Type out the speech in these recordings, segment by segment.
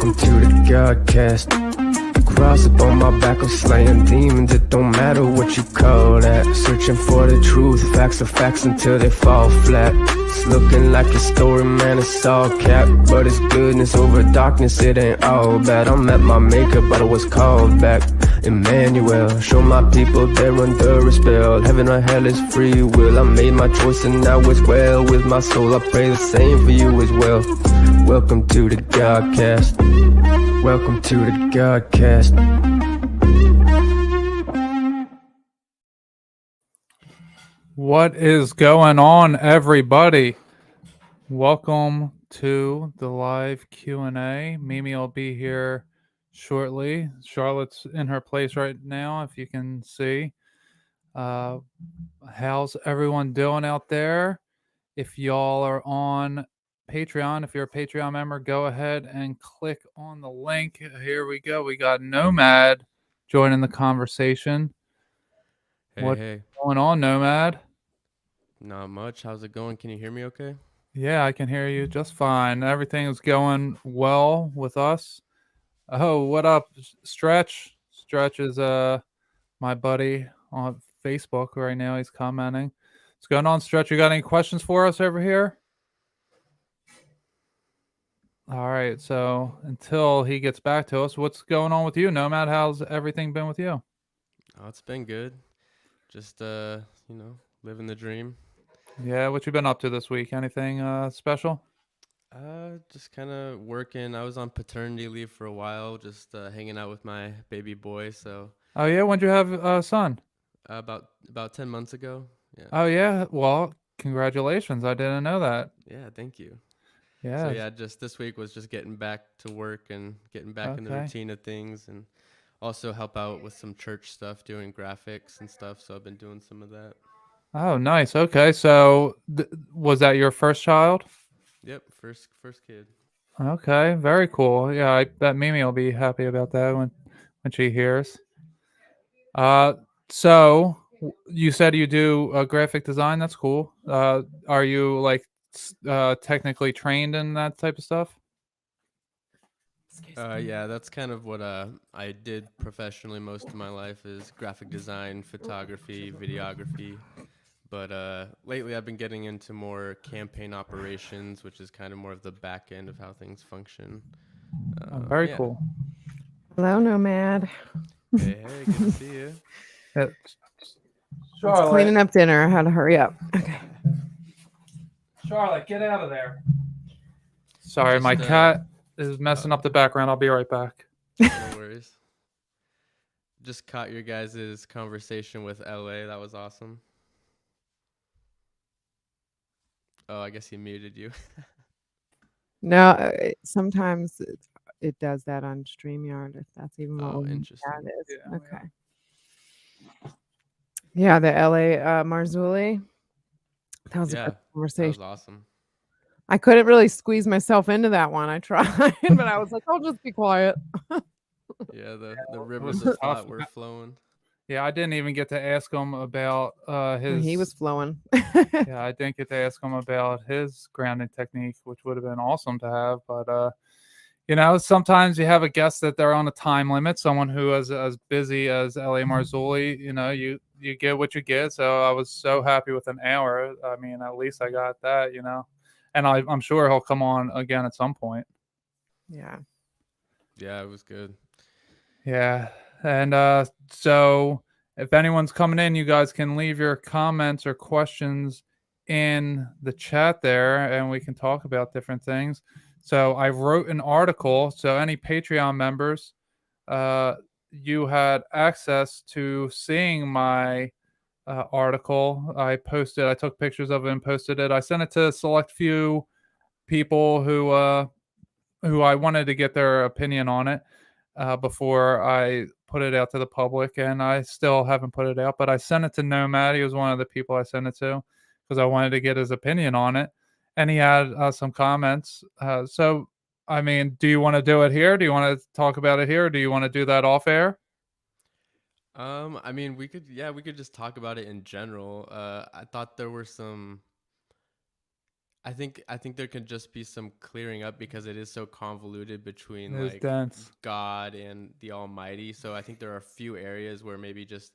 Welcome to the Godcast. Cross up on my back, I'm slaying demons. It don't matter what you call that. Searching for the truth, facts are facts until they fall flat. It's looking like a story, man, it's all cap. But it's goodness over darkness, it ain't all bad. I'm at my maker, but I was called back. Emmanuel, show my people they're under a spell. Heaven or hell is free will. I made my choice and now it's well with my soul. I pray the same for you as well. Welcome to the Godcast. Welcome to the Godcast. What is going on, everybody? Welcome to the live Q&A. Mimi will be here shortly. Charlotte's in her place right now, if you can see. How's everyone doing out there? If y'all are on Patreon, if you're a Patreon member, go ahead and click on the link. Here we go. We got Nomad joining the conversation. Hey. Going on, Nomad? Not much. How's it going? Can you hear me okay? Yeah, I can hear you just fine. Everything is going well with us. Oh, what up, Stretch? Stretch is my buddy on Facebook right now. He's commenting. What's going on, Stretch? You got any questions for us over here? All right, so until he gets back to us, what's going on with you, Nomad? How's everything been with you? Oh, it's been good. Just living the dream. Yeah, what you been up to this week? Anything special? Just kind of working. I was on paternity leave for a while, just hanging out with my baby boy. So. Oh yeah, when'd you have a son? About 10 months ago. Yeah. Oh yeah, well, congratulations. I didn't know that. Yeah, thank you. Yeah. So yeah, just this week was just getting back to work and getting back in the routine of things, and also help out with some church stuff, doing graphics and stuff. So I've been doing some of that. Oh, nice. Okay, so was that your first child? Yep, first kid. Okay, very cool. Yeah, I bet Mimi will be happy about that when she hears. So you said you do graphic design. That's cool. Are you like technically trained in that type of stuff? Yeah, that's kind of what I did professionally most of my life is graphic design, photography, videography. But lately I've been getting into more campaign operations, which is kind of more of the back end of how things function. Very cool. Hello, Nomad. Hey, good to see you. Charlotte. Cleaning up dinner. I had to hurry up. Okay. Charlotte, get out of there. Sorry, my cat is messing up the background. I'll be right back. No worries. Just caught your guys' conversation with LA. That was awesome. Oh, I guess he muted you. No, sometimes it does that on StreamYard, if that's even what interesting. that is. Yeah, okay. Yeah, the LA Marzulli. That was a good conversation. That was awesome. I couldn't really squeeze myself into that one. I tried, but I was like, I'll just be quiet. Yeah, the rivers of thought were flowing. Yeah, I didn't even get to ask him about his. He was flowing. Yeah, I didn't get to ask him about his grounding technique, which would have been awesome to have. But sometimes you have a guest that they're on a time limit. Someone who is as busy as L.A. Marzulli. You get what you get. So I was so happy with an hour. I mean, at least I got that. And I'm sure he'll come on again at some point. Yeah. Yeah, it was good. Yeah. And so if anyone's coming in, you guys can leave your comments or questions in the chat there, and we can talk about different things. So I wrote an article. So any Patreon members, you had access to seeing my article. I took pictures of it and posted it. I sent it to a select few people who I wanted to get their opinion on it before I put it out to the public, and I still haven't put it out, but I sent it to Nomad. He was one of the people I sent it to because I wanted to get his opinion on it, and he had some comments. So, I mean, do you want to do it here? Do you want to talk about it here? Or do you want to do that off air? I mean, we could just talk about it in general. I thought there were some I think there can just be some clearing up because it is so convoluted between It is like dense. God and the Almighty. So I think there are a few areas where maybe just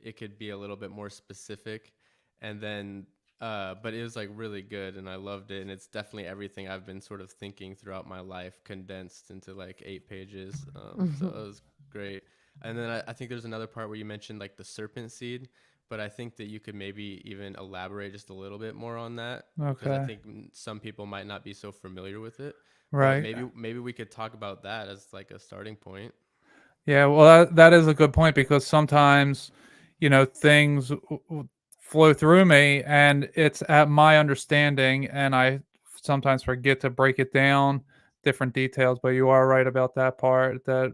it could be a little bit more specific, and then but it was like really good and I loved it, and it's definitely everything I've been sort of thinking throughout my life condensed into like 8 pages. So it was great. And then I think there's another part where you mentioned like the serpent seed, but I think that you could maybe even elaborate just a little bit more on that, because I Okay. think some people might not be so familiar with it. But Right. maybe we could talk about that as like a starting point. Yeah, well, that is a good point because sometimes, things flow through me and it's at my understanding, and I sometimes forget to break it down, different details. But you are right about that part that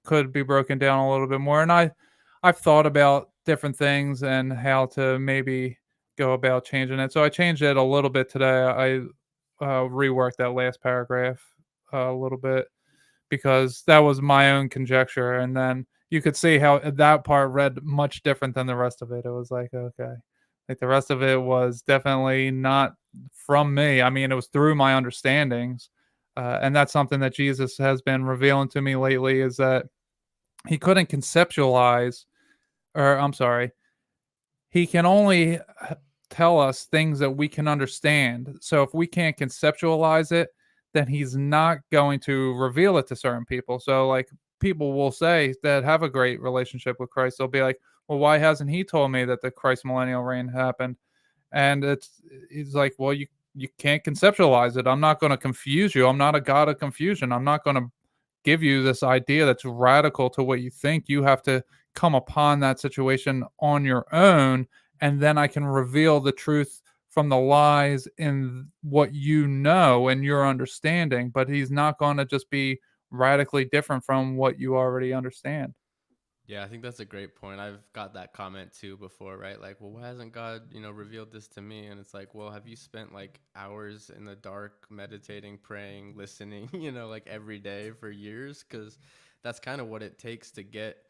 could be broken down a little bit more. And I've thought about different things and how to maybe go about changing it. So I changed it a little bit today. I reworked that last paragraph a little bit because that was my own conjecture. And then you could see how that part read much different than the rest of it. It was like, okay. Like the rest of it was definitely not from me. I mean, it was through my understandings. And that's something that Jesus has been revealing to me lately is that he couldn't conceptualize, or I'm sorry, he can only tell us things that we can understand. So if we can't conceptualize it, then he's not going to reveal it to certain people. So like people will say that have a great relationship with Christ, they'll be like, "Well, why hasn't he told me that the Christ millennial reign happened?" And he's like, "Well, you can't conceptualize it. I'm not going to confuse you. I'm not a god of confusion. I'm not going to give you this idea that's radical to what you think. You have to come upon that situation on your own, and then I can reveal the truth from the lies in what you know and your understanding." But he's not going to just be radically different from what you already understand. Yeah, I think that's a great point. I've got that comment too before, right? Like, well, why hasn't God, revealed this to me? And it's like, well, have you spent like hours in the dark meditating, praying, listening, like every day for years? Because that's kind of what it takes to get,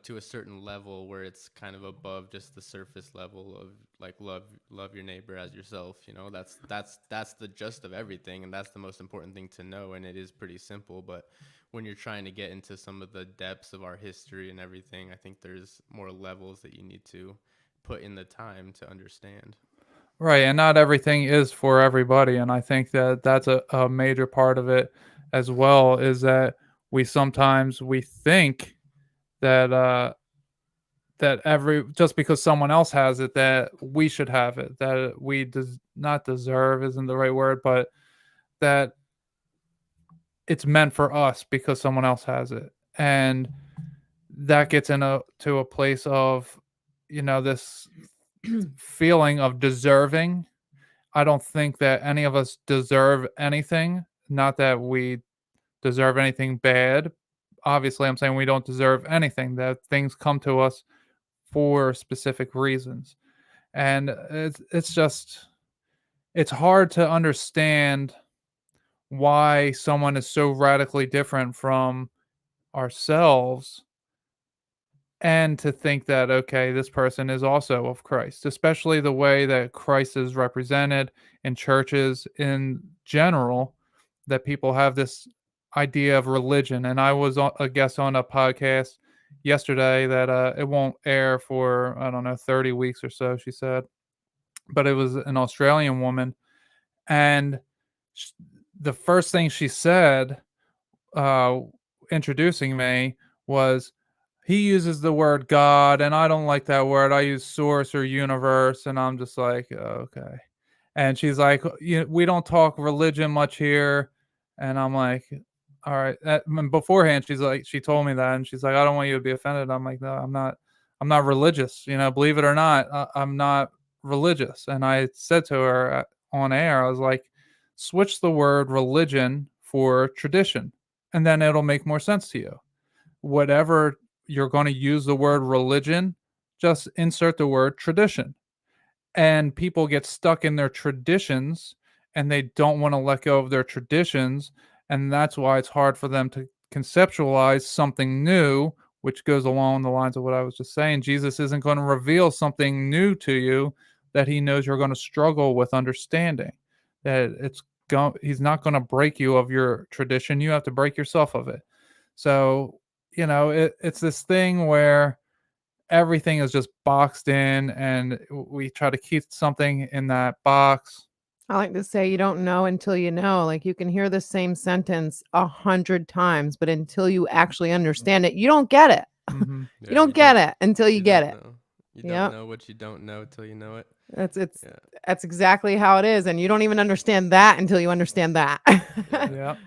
to a certain level where it's kind of above just the surface level of like love your neighbor as yourself. That's the gist of everything, and that's the most important thing to know. And it is pretty simple, but when you're trying to get into some of the depths of our history and everything, I think there's more levels that you need to put in the time to understand. Right, and not everything is for everybody, and I think that that's a major part of it as well. Is that we think that that every just because someone else has it that we should have it, that we does not deserve isn't the right word, but that it's meant for us because someone else has it. And that gets to a place of this feeling of deserving. I don't think that any of us deserve anything. Not that we deserve anything bad. Obviously, I'm saying we don't deserve anything, that things come to us for specific reasons. And it's hard to understand why someone is so radically different from ourselves, and to think that okay, this person is also of Christ, especially the way that Christ is represented in churches in general, that people have this idea of religion. And I was a guest on a podcast yesterday that it won't air for I don't know 30 weeks or so, she said, but it was an Australian woman. And sh- the first thing she said, uh, introducing me, was he uses the word God, and I don't like that word. I use source or universe, and I'm just like, "Oh, okay." And she's like, we don't talk religion much here," and I'm like, "All right." Beforehand, she told me that, and she's like, "I don't want you to be offended." I'm like, "No, I'm not. I'm not religious. Believe it or not, I'm not religious." And I said to her on air, I was like, "Switch the word religion for tradition, and then it'll make more sense to you. Whatever you're going to use the word religion, just insert the word tradition." And people get stuck in their traditions and they don't want to let go of their traditions. And that's why it's hard for them to conceptualize something new, which goes along the lines of what I was just saying. Jesus isn't going to reveal something new to you that he knows you're going to struggle with understanding. that he's not going to break you of your tradition. You have to break yourself of it. So, it's this thing where everything is just boxed in, and we try to keep something in that box. I like to say you don't know until you know. Like you can hear the same sentence 100 times, but until you actually understand it, you don't get it. Mhm. You don't get it until you get it. Know. You Yep. don't know what you don't know till you know it. Yeah. That's exactly how it is, and you don't even understand that until you understand that. Yeah.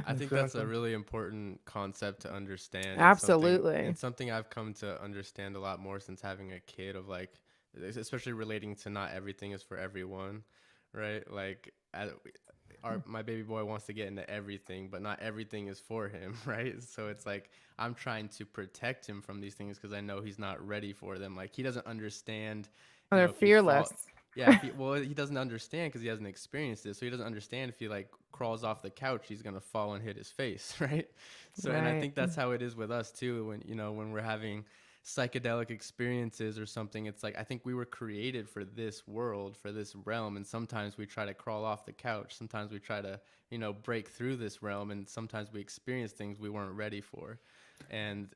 I think that's a Exactly. really important concept to understand. and Absolutely. And something I've come to understand a lot more since having a kid, of like, especially relating to not everything is for everyone, right? Like, my baby boy wants to get into everything, but not everything is for him, right? So it's like I'm trying to protect him from these things because I know he's not ready for them. Like, he doesn't understand. They're If he fearless. yeah, he doesn't understand because he hasn't experienced it. So he doesn't understand if he like crawls off the couch, he's gonna fall and hit his face, right? So, and I Right. think that's how it is with us too. When we're having psychedelic experiences or something, it's like I think we were created for this world, for this realm, and sometimes we try to crawl off the couch. Sometimes we try to break through this realm, and sometimes we experience things we weren't ready for. And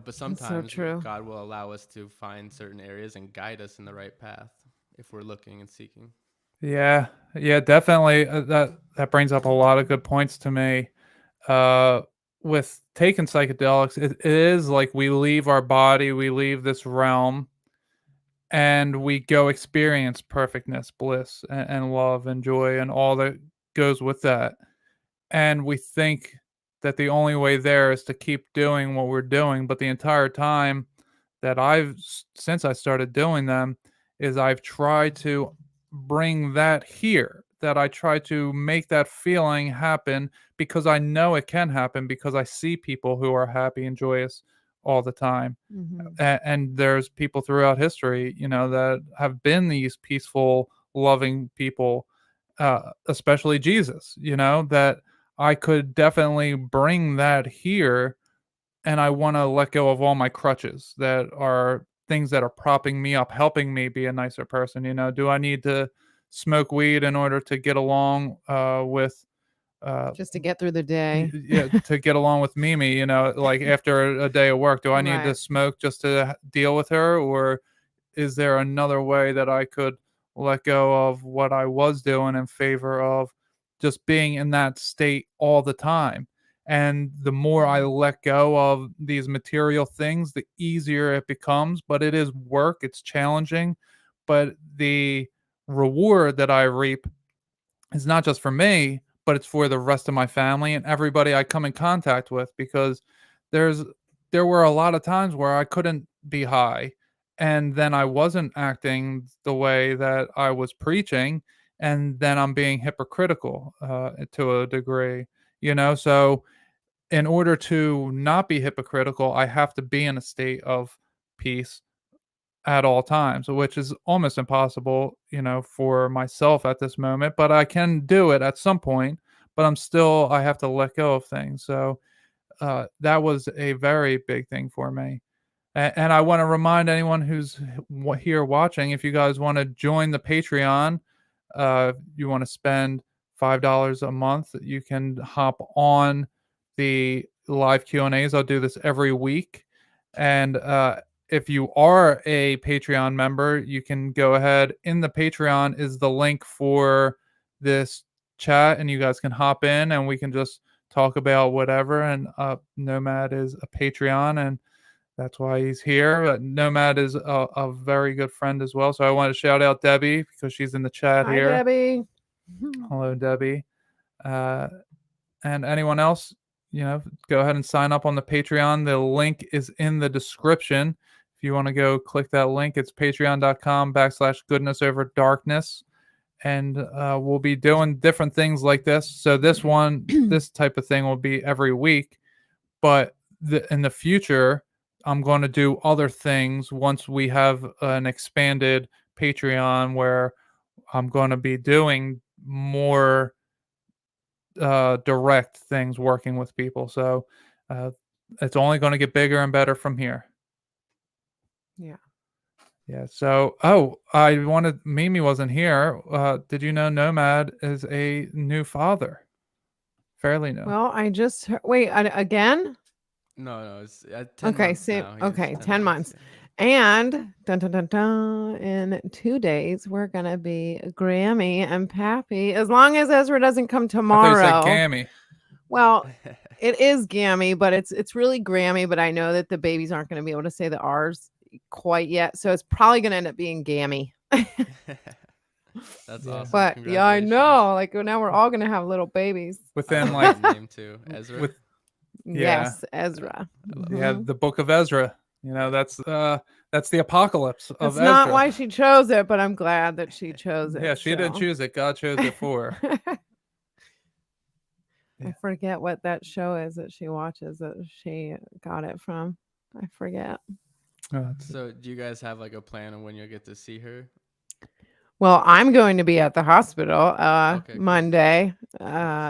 but sometimes true. God will allow us to find certain areas and guide us in the right path if we're looking and seeking. Yeah, definitely. That brings up a lot of good points to me. Uh, with taking psychedelics, it is like we leave our body, we leave this realm, and we go experience perfectness, bliss, and love and joy, and all that goes with that. And we think that the only way there is to keep doing what we're doing, but the entire time that since I started doing them, is I've tried to bring that here, that I try to make that feeling happen because I know it can happen, because I see people who are happy and joyous all the time. Mhm. And there's people throughout history, that have been these peaceful, loving people, especially Jesus, that I could definitely bring that here, and I want to let go of all my crutches that are things that are propping me up, helping me be a nicer person. Do I need to smoke weed in order to get along with Just to get through the day. yeah, to get along with Mimi, like after a day of work? Do I need to Right. smoke just to deal with her, or is there another way that I could let go of what I was doing in favor of just being in that state all the time? And the more I let go of these material things, the easier it becomes. But it is work, it's challenging. But the reward that I reap is not just for me, but it's for the rest of my family and everybody I come in contact with, because there's there were a lot of times where I couldn't be high, and then I wasn't acting the way that I was preaching, and then I'm being hypocritical to a degree, so in order to not be hypocritical, I have to be in a state of peace at all times, which is almost impossible, for myself at this moment, but I can do it at some point, but I have to let go of things. So that was a very big thing for me. And I want to remind anyone who's here watching, if you guys want to join the Patreon, you want to spend $5 a month, you can hop on the live Q&As. I'll do this every week. And if you are a Patreon member, you can go ahead. In the Patreon is the link for this chat, and you guys can hop in and we can just talk about whatever. And Nomad is a Patreon, and that's why he's here. Nomad is a very good friend as well. So I want to shout out Debbie because she's in the chat Hi, here. Debbie. Hello, Debbie. And anyone else, go ahead and sign up on the Patreon. The link is in the description. If you want to go click that link, it's patreon.com/goodness over darkness. And we'll be doing different things like this. So this type of thing will be every week. But in the future, I'm going to do other things once we have an expanded Patreon where I'm going to be doing more direct things working with people. So it's only going to get bigger and better from here. Yeah. Yeah. So, Mimi wasn't here. Did you know Nomad is a new father? Fairly new. Well, I just wait again. No, it's at 10 Okay, months see, now. He's okay, 10 10 months. Yeah. And dun, dun, dun, dun, in 2 days, we're gonna be Grammy and Pappy, as long as Ezra doesn't come I thought you said tomorrow. Gammy. Well, it is Gammy, but it's really Grammy. But I know that the babies aren't gonna be able to say the R's quite yet, so it's probably gonna end up being Gammy. That's Yeah. awesome. But yeah, I Congratulations. know. Like now we're all gonna have little babies. I Within love like that name too. Ezra. with Yeah. Yes, Ezra. I love yeah, Mhm. the Book of Ezra. You know, that's the apocalypse of That's Ezra. not why she chose it, but I'm glad that she chose it. Yeah, she didn't so. choose it. God chose it for her. I Yeah. forget what that show is that she watches that she got it from. I forget. So, do you guys have like a plan on when you'll get to see her? Well, I'm going to be at the hospital Okay, cool. Monday,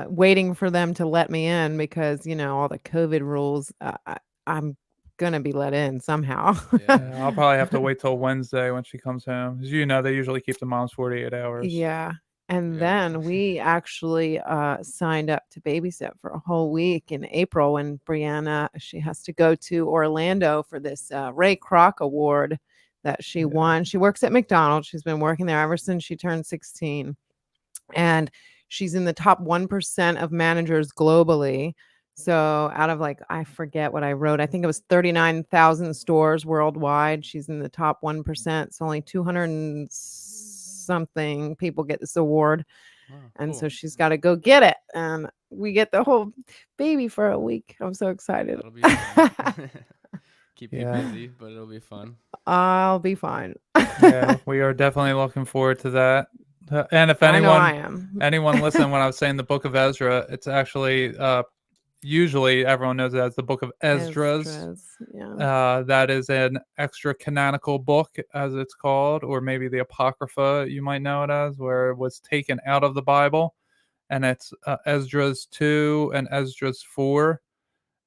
waiting for them to let me in because all the COVID rules. I'm gonna be let in somehow. Yeah, I'll probably have to wait till Wednesday when she comes home. As you know, they usually keep the moms 48 hours. Yeah. And Yeah. then we actually signed up to babysit for a whole week in April when Brianna, she has to go to Orlando for this Ray Kroc Award that she won. She works at McDonald's. She's been working there ever since she turned 16. And she's in the top 1% of managers globally. So out of I forget what I wrote. I think it was 39,000 stores worldwide. She's in the top 1%. It's only 200 and something people get this award. Wow, And cool. so she's got to go get it. And we get the whole baby for a week. I'm so excited. That'll be fun. Keep you Yeah. busy, but it'll be fun. I'll be fine. Yeah, we are definitely looking forward to that. And if I know I anyone am. listen when I was saying the Book of Ezra, it's actually usually everyone knows it as the Book of Esdras. Yeah. That is an extra canonical book, as it's called, or maybe the Apocrypha, you might know it as, where it was taken out of the Bible. And it's Esdras 2 and Esdras 4.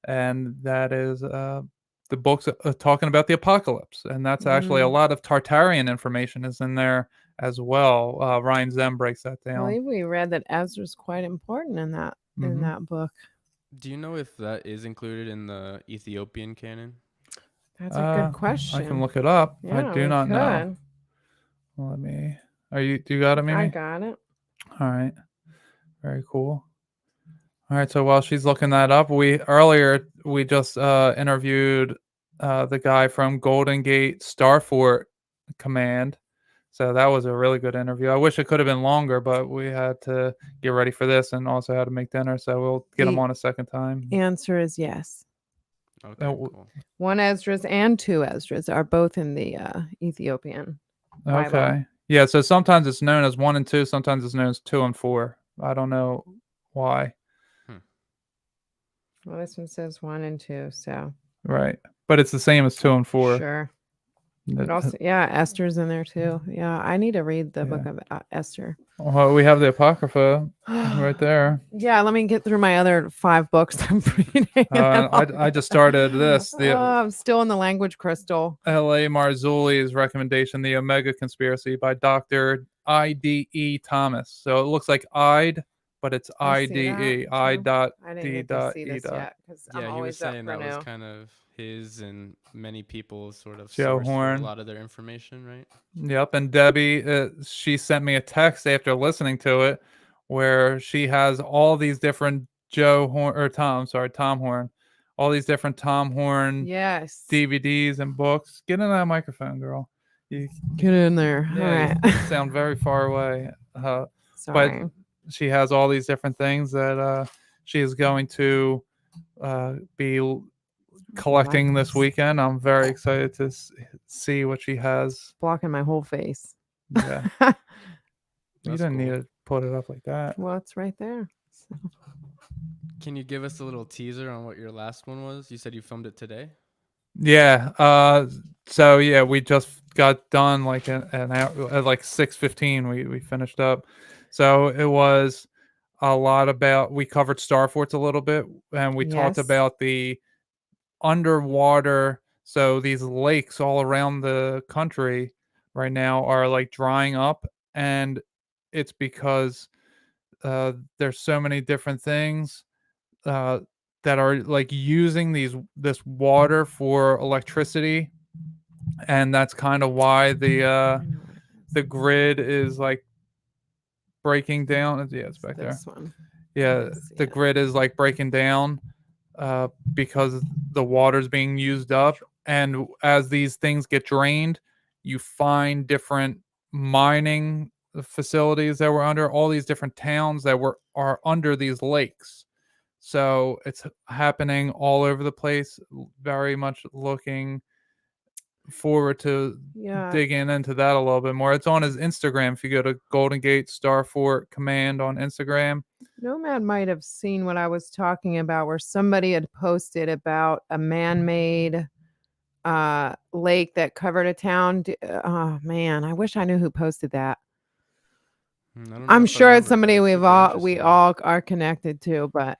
And that is the books talking about the apocalypse. And that's actually a lot of Tartarian information is in there as well. Ryan Zem breaks that I down. believe we read that Ezra's quite important in that book. Do you know if that is included in the Ethiopian canon? That's a good question. I can look it up. Yeah, I do we not know. could. Let me. Do you got it, Mimi? I got it. All right. Very cool. All right. So while she's looking that up, earlier we just interviewed the guy from Golden Gate Starfort Command. So that was a really good interview. I wish it could have been longer, but we had to get ready for this and also had to make dinner. So we'll get him on a second time. Answer is yes. Okay, cool. One Esdras and two Esdras are both in the Ethiopian Bible. Okay. Yeah. So sometimes it's known as 1 and 2. Sometimes it's known as 2 and 4. I don't know why. Well, this one says 1 and 2. So Right. But it's the same as 2 and 4. sure. But also, yeah, Esther's in there too. Yeah, I need to read the book Yeah. of Esther. Well, we have the Apocrypha right there. Yeah, let me get through my other 5 books I'm reading. I just started this. I'm still in the language crystal. L.A. Marzulli's recommendation, The Omega Conspiracy by Dr. I.D.E. Thomas. So it looks like I'd, but it's I see I.D.E. that, I too. dot I didn't D get to dot see E this dot. yet because I'm Yeah, he was always up saying for that was new. kind of his and many people's sort of Joe source for Horn. a lot of their information, right? Yep. And Debbie, she sent me a text after listening to it where she has all these different Tom Horn, all these different Tom Horn Yes. DVDs and books. Get in that microphone, girl. You Get in there. All right. sound very far away. Sorry. She has all these different things that she is going to be collecting this weekend. I'm very excited to see what she has. Blocking my whole face. Yeah. You That's didn't need cool. to put it up like that. Well, it's right there. Can you give us a little teaser on what your last one was? You said you filmed it today? Yeah. So yeah, we just got done like an hour at like 6:15. We finished up. So it was a lot about. We covered Star Forts a little bit, and we talked Yes. about the underwater. So these lakes all around the country right now are like drying up, and it's because there's so many different things uh, that are like using this water for electricity, and that's kind of why I know what it is. the grid is like breaking down. Yeah, it's back there. This one. Yeah, see the it. grid is like breaking down because the water's being used up, and as these things get drained, you find different mining facilities that were under all these different towns that are under these lakes. So it's happening all over the place. Very much looking forward to Yeah. digging into that a little bit more. It's on his Instagram. If you go to Golden Gate Starfort Command on Instagram. Nomad might have seen what I was talking about, where somebody had posted about a man-made lake that covered a town. Oh man, I wish I knew who posted that. I don't know I'm if I sure it's remember, but somebody it's we super all interesting. are connected to, but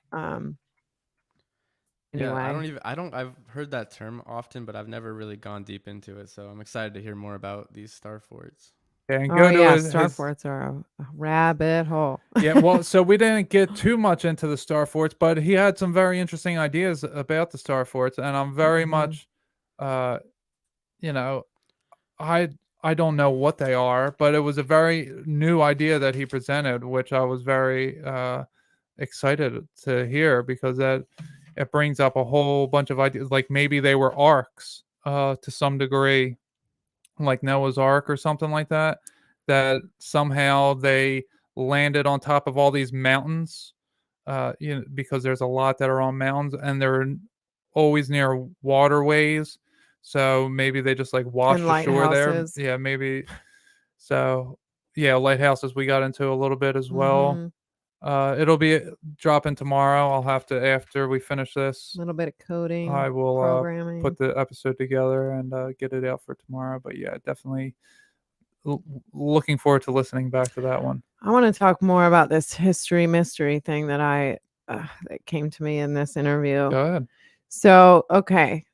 Yeah, anyway. I've heard that term often, but I've never really gone deep into it. So I'm excited to hear more about these star forts. Yeah, and Oh go to yeah, his star forts are a rabbit hole. yeah, well, so we didn't get too much into the star forts, but he had some very interesting ideas about the star forts, and I'm very Mhm. much, uh, you know, I I don't know what they are, but it was a very new idea that he presented, which I was very excited to hear because that it brings up a whole bunch of ideas. Like maybe they were arcs to some degree, like Noah's Ark or something like that. That somehow they landed on top of all these mountains, because there's a lot that are on mountains and they're always near waterways. So maybe they just like And washed ashore there. lighthouses. Yeah, maybe. So yeah, lighthouses we got into a little bit as well. Mhm. It'll be dropping tomorrow. I'll have to after we finish this. A little bit of coding, I will programming. put the episode together and get it out for tomorrow. But yeah, definitely looking forward to listening back to that one. I want to talk more about this history mystery thing that that came to me in this interview. Go ahead. So, okay.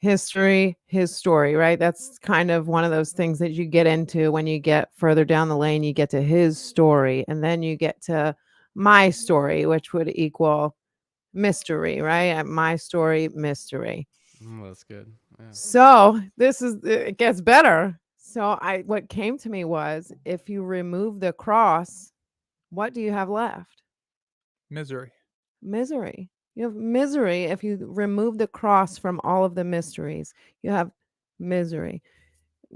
History, his story, right? That's kind of one of those things that you get into when you get further down the lane. You get to his story, and then you get to my story, which would equal mystery, right? My story, mystery. That's good. Yeah. So it gets better. So what came to me was, if you remove the cross, what do you have left? Misery. Misery. You have misery if you remove the cross from all of the mysteries. You have misery.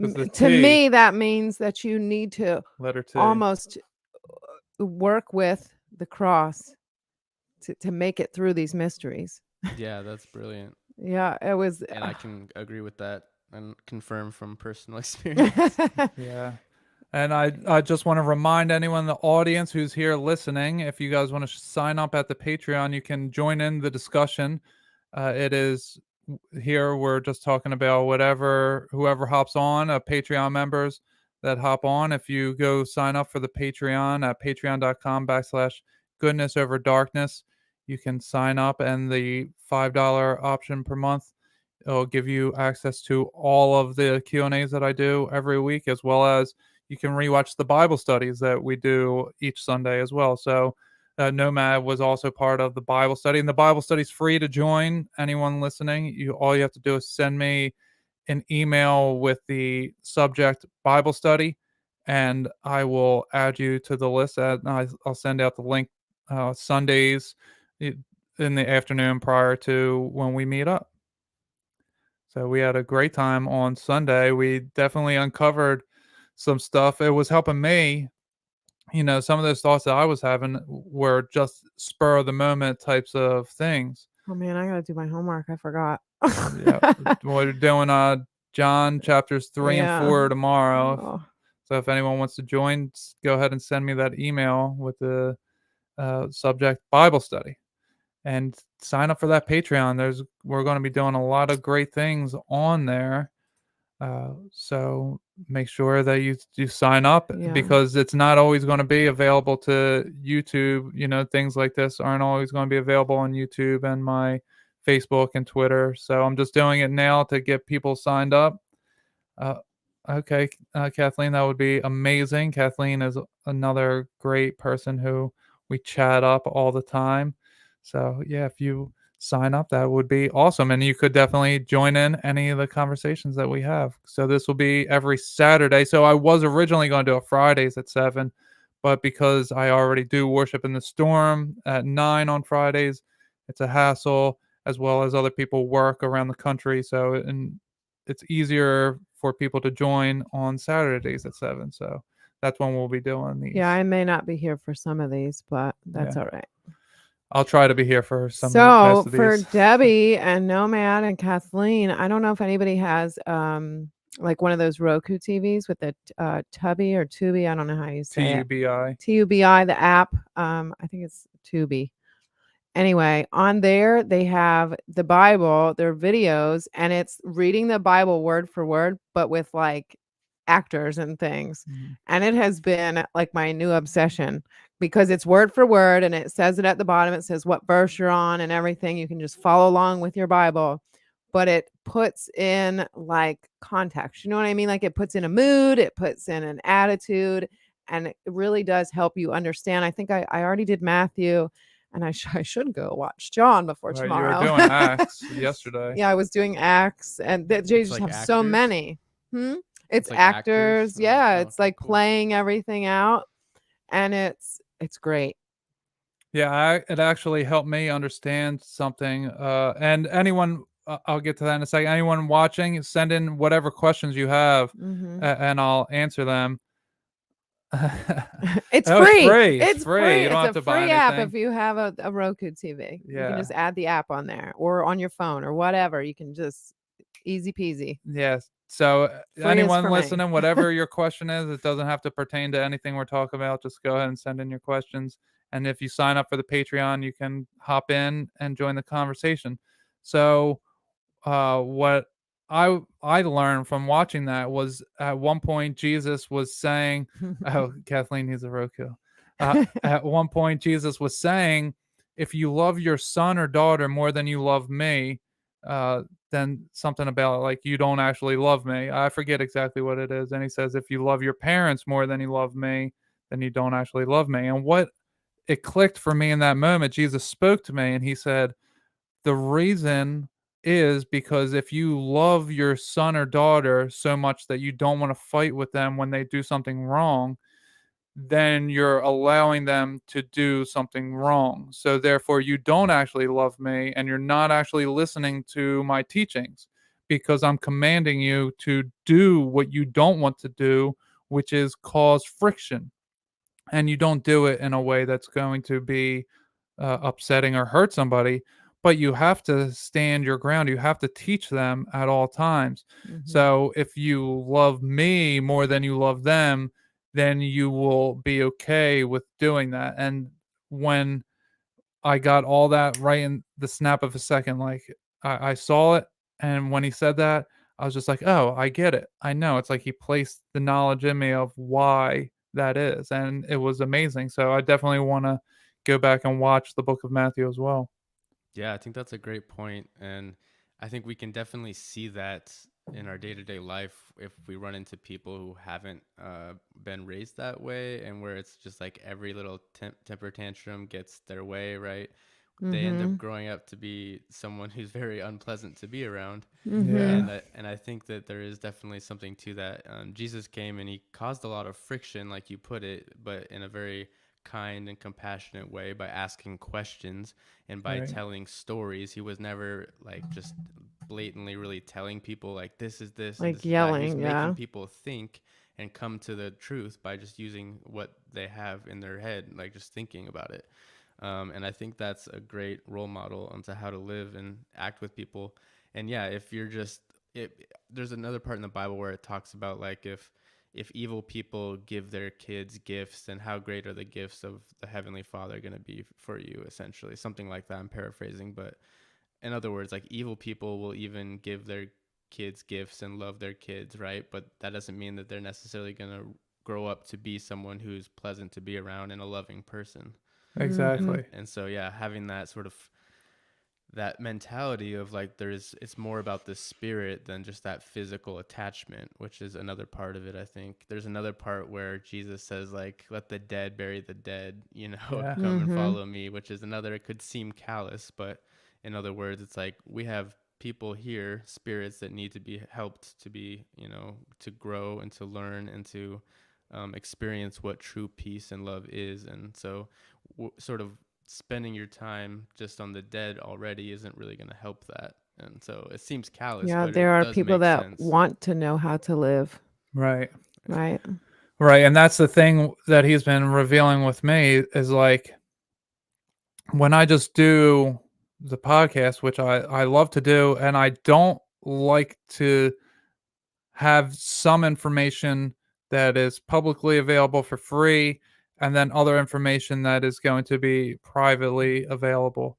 'Cause the To T- me, that means that you need to Letter T. almost work with the cross to make it through these mysteries. Yeah, that's brilliant. Yeah, it was. And I can agree with that and confirm from personal experience. Yeah. And I just want to remind anyone in the audience who's here listening, if you guys want to sign up at the Patreon, you can join in the discussion. It is here we're just talking about whoever hops on, Patreon members that hop on. If you go sign up for the Patreon at patreon.com/goodness over darkness, you can sign up, and the $5 option per month, it'll give you access to all of the Q&As that I do every week, as well as you can rewatch the Bible studies that we do each Sunday as well. So Nomad was also part of the Bible study, and the Bible study is free to join. Anyone listening, all you have to do is send me an email with the subject Bible study, and I will add you to the list. I'll send out the link Sundays in the afternoon prior to when we meet up. So we had a great time on Sunday. We definitely uncovered some stuff. It was helping me. Some of those thoughts that I was having were just spur of the moment types of things. Oh man, I gotta do my homework. I forgot. Yeah, we're doing John chapters 3 and 4 tomorrow. Oh. So if anyone wants to join, go ahead and send me that email with the subject Bible study, and sign up for that Patreon. We're going to be doing a lot of great things on there. So make sure that you sign up, because it's not always going to be available to YouTube. Things like this aren't always going to be available on YouTube and my Facebook and Twitter. So I'm just doing it now to get people signed up. Okay, Kathleen, that would be amazing. Kathleen is another great person who we chat up all the time. So, yeah, if you sign up, that would be awesome. And you could definitely join in any of the conversations that we have. So, this will be every Saturday. So, I was originally going to do it Fridays at 7, but because I already do worship in the storm at 9 on Fridays, it's a hassle, as well as other people work around the country. So, and it's easier for people to join on Saturdays at 7. So that's when we'll be doing these. Yeah, I may not be here for some of these, but that's Yeah. all right. I'll try to be here for some So of the rest of for these. Debbie and Nomad and Kathleen, I don't know if anybody has like one of those Roku TVs with the Tubby or Tubi. I don't know how you say it. TUBI. TUBI, the app. I think it's Tubi. Anyway, on there they have the Bible, their videos, and it's reading the Bible word for word, but with like actors and things. Mhm. And it has been like my new obsession because it's word for word and it says it at the bottom. It says what verse you're on and everything. You can just follow along with your Bible, but it puts in like context. You know what I mean? Like it puts in a mood, it puts in an attitude, and it really does help you understand. I think I already did Matthew. And I should go watch John before Right, tomorrow. you were doing Acts yesterday. Yeah, I was doing Acts, and they just like have so actors? many. It's like actors. actors? Yeah, Oh, it's okay, like cool. playing everything out, and it's great. Yeah, it actually helped me understand something. And anyone, I'll get to that in a second. Anyone watching, send in whatever questions you have, Mhm. and I'll answer them. It's Oh, free. It's free. You don't It's have a to buy free app anything. if you have a Roku TV. You can Yeah. just add the app on there or on your phone or whatever. You can just easy peasy. Yes. So, Free is anyone for me. listening, whatever your question is, it doesn't have to pertain to anything we're talking about. Just go ahead and send in your questions. And if you sign up for the Patreon, you can hop in and join the conversation. So, what I learned from watching that was at one point Jesus was saying, "Oh, Kathleen needs a Roku." At one point, Jesus was saying, "If you love your son or daughter more than you love me, then something about like you don't actually love me." I forget exactly what it is, and he says, "If you love your parents more than you love me, then you don't actually love me." And what it clicked for me in that moment, Jesus spoke to me, and he said, the reason is because if you love your son or daughter so much that you don't want to fight with them when they do something wrong, then you're allowing them to do something wrong. So therefore you don't actually love me and you're not actually listening to my teachings because I'm commanding you to do what you don't want to do, which is cause friction. And you don't do it in a way that's going to be upsetting or hurt somebody, but you have to stand your ground. You have to teach them at all times. Mhm. So if you love me more than you love them, then you will be okay with doing that. And when I got all that right in the snap of a second, like I saw it. And when he said that, I was just like, oh, I get it. I know. It's like he placed the knowledge in me of why that is. And it was amazing. So I definitely want to go back and watch the book of Matthew as well. Yeah, I think that's a great point, and I think we can definitely see that in our day-to-day life if we run into people who haven't been raised that way, and where it's just like every little temper tantrum gets their way, right? They end up Mhm. growing up to be someone who's very unpleasant to be around. Mhm. And I think that there is definitely something to that. Jesus came and he caused a lot of friction, like you put it, but in a very kind and compassionate way by asking questions and by Right. telling stories. He was never like just blatantly really telling people like this is this and Like this is that. He's yelling, yeah. making people think and come to the truth by just using what they have in their head, like just thinking about it. And I think that's a great role model onto how to live and act with people. And yeah, if you're just there's another part in the Bible where it talks about like if evil people give their kids gifts, then how great are the gifts of the Heavenly Father going to be for you, essentially. Something like that. I'm paraphrasing, but in other words, like evil people will even give their kids gifts and love their kids, right? But that doesn't mean that they're necessarily going to grow up to be someone who's pleasant to be around and a loving person. Exactly. And so, yeah, having that sort of that mentality of like it's more about the spirit than just that physical attachment, which is another part of it. I think there's another part where Jesus says like, let the dead bury the dead, Yeah. come and Mhm. follow me, which is another, it could seem callous, but in other words, it's like we have people here, spirits that need to be helped to be, to grow and to learn and to experience what true peace and love is. And so sort of spending your time just on the dead already isn't really going to help that. And so it seems callous, Yeah, but there it are does people make that sense. want to know how to live, Right. right? Right. And that's the thing that he's been revealing with me is like when I just do the podcast, which I love to do, and I don't like to have some information that is publicly available for free and then other information that is going to be privately available.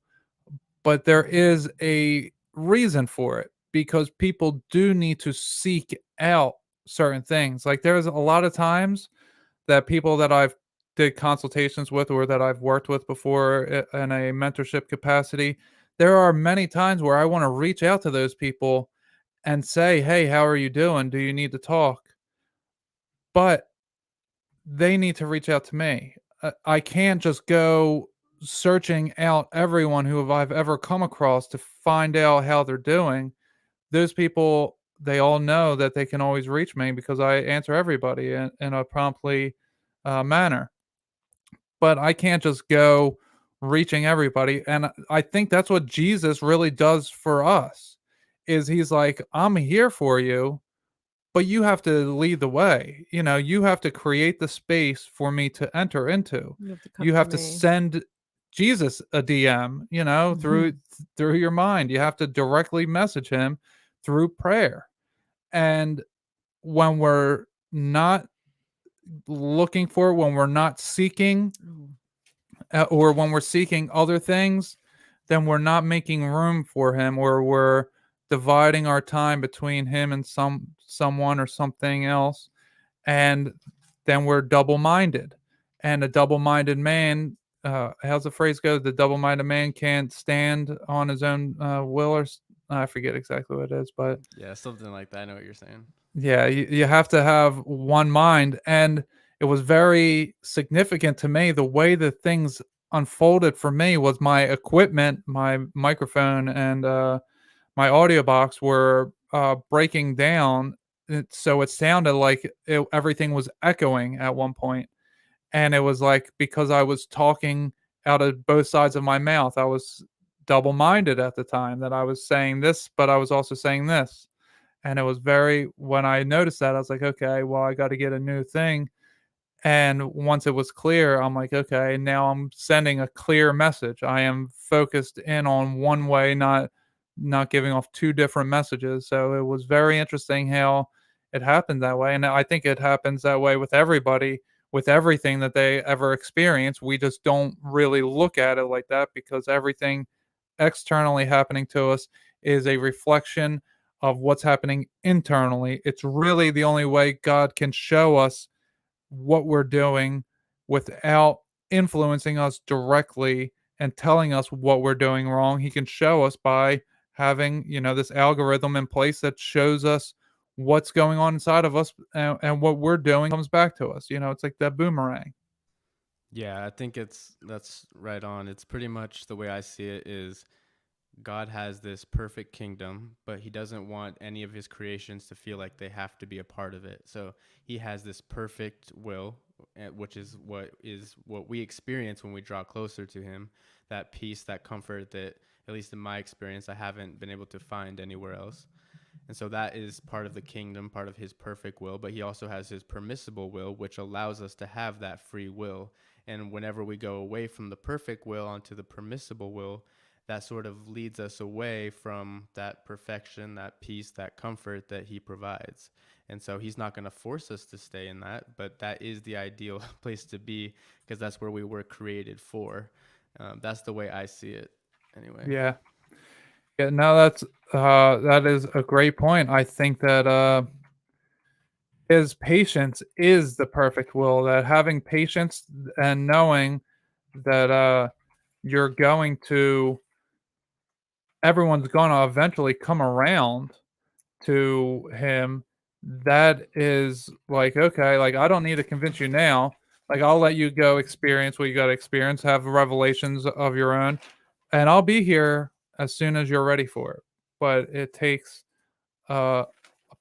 But there is a reason for it because people do need to seek out certain things. Like there's a lot of times that people that I've did consultations with or that I've worked with before in a mentorship capacity, there are many times where I want to reach out to those people and say, "Hey, how are you doing? Do you need to talk?" But they need to reach out to me. I can't just go searching out everyone who I've ever come across to find out how they're doing. Those people, they all know that they can always reach me because I answer everybody in a promptly manner. But I can't just go reaching everybody. And I think that's what Jesus really does for us. Is he's like, I'm here for you, but you have to lead the way. You have to create the space for me to enter into. You have to come You to have to me. send Jesus a DM, through Mhm. through your mind. You have to directly message him through prayer. And when we're not looking for it, when we're not seeking, Oh. or when we're seeking other things, then we're not making room for him, or we're dividing our time between him and someone or something else, and then we're double-minded. And a double-minded man, how's the phrase go? The double-minded man can't stand on his own will, or I forget exactly what it is, but Yeah, something like that. I know what you're saying. yeah, you have to have one mind. And it was very significant to me the way that things unfolded for me was my equipment, my microphone, and my audio box were breaking down. So it sounded like everything was echoing at one point. And it was like because I was talking out of both sides of my mouth, I was double minded at the time that I was saying this, but I was also saying this. And it was when I noticed that, I was like, okay, well, I got to get a new thing. And once it was clear, I'm like, okay, now I'm sending a clear message. I am focused in on one way, not giving off two different messages. So it was very interesting how it happened that way. And I think it happens that way with everybody, with everything that they ever experience. We just don't really look at it like that because everything externally happening to us is a reflection of what's happening internally. It's really the only way God can show us what we're doing without influencing us directly and telling us what we're doing wrong. He can show us by having, this algorithm in place that shows us what's going on inside of us, and what we're doing comes back to us. It's like that boomerang. Yeah, I think that's right on. It's pretty much the way I see it is God has this perfect kingdom, but he doesn't want any of his creations to feel like they have to be a part of it. So he has this perfect will, which is what we experience when we draw closer to him, that peace, that comfort that, at least in my experience, I haven't been able to find anywhere else. And so that is part of the kingdom, part of his perfect will, but he also has his permissible will, which allows us to have that free will. And whenever we go away from the perfect will onto the permissible will, that sort of leads us away from that perfection, that peace, that comfort that he provides. And so he's not going to force us to stay in that, but that is the ideal place to be because that's where we were created for. That's the way I see it anyway. Yeah. Yeah, no, that is a great point. I think that his patience is the perfect will, that having patience and knowing that you're going to everyone's gonna eventually come around to him. That is like, okay, like I don't need to convince you now. Like I'll let you go experience what you got to experience, have revelations of your own, and I'll be here as soon as you're ready for it. But it takes a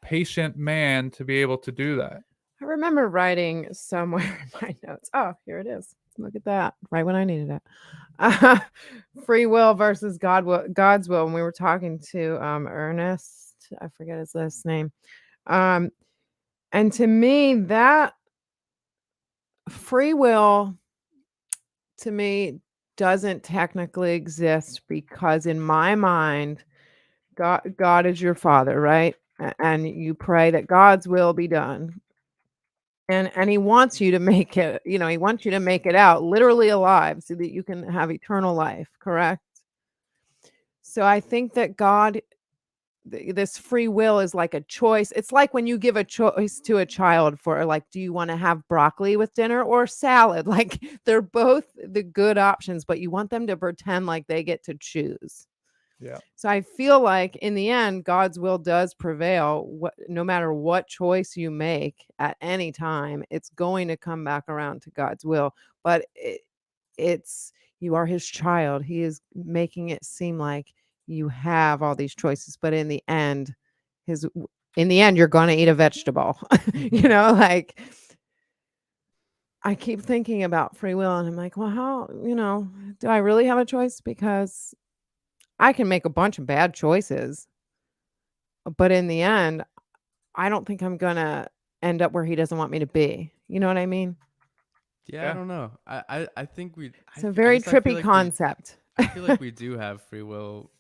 patient man to be able to do that. I remember writing somewhere in my notes. Oh, here it is. Look at that. Right when I needed it. Free will versus God's will. And we were talking to Ernest. I forget his last name. And to me, that free will to me doesn't technically exist, because in my mind, God is your father, right? And you pray that God's will be done. And he wants you to make it, he wants you to make it out literally alive so that you can have eternal life, correct? So I think that this free will is like a choice. It's like when you give a choice to a child for, like, do you want to have broccoli with dinner or salad? Like, they're both the good options, but you want them to pretend like they get to choose. Yeah. So I feel like in the end, God's will does prevail. No matter what choice you make at any time, it's going to come back around to God's will. But it's you are his child. He is making it seem like you have all these choices, but in the end, you're going to eat a vegetable. Like, I keep thinking about free will, and I'm like, well, how, do I really have a choice? Because I can make a bunch of bad choices, but in the end, I don't think I'm gonna end up where he doesn't want me to be. You know what I mean? Yeah, Yeah. I don't know. I think we. It's a very trippy concept. I feel like we do have free will,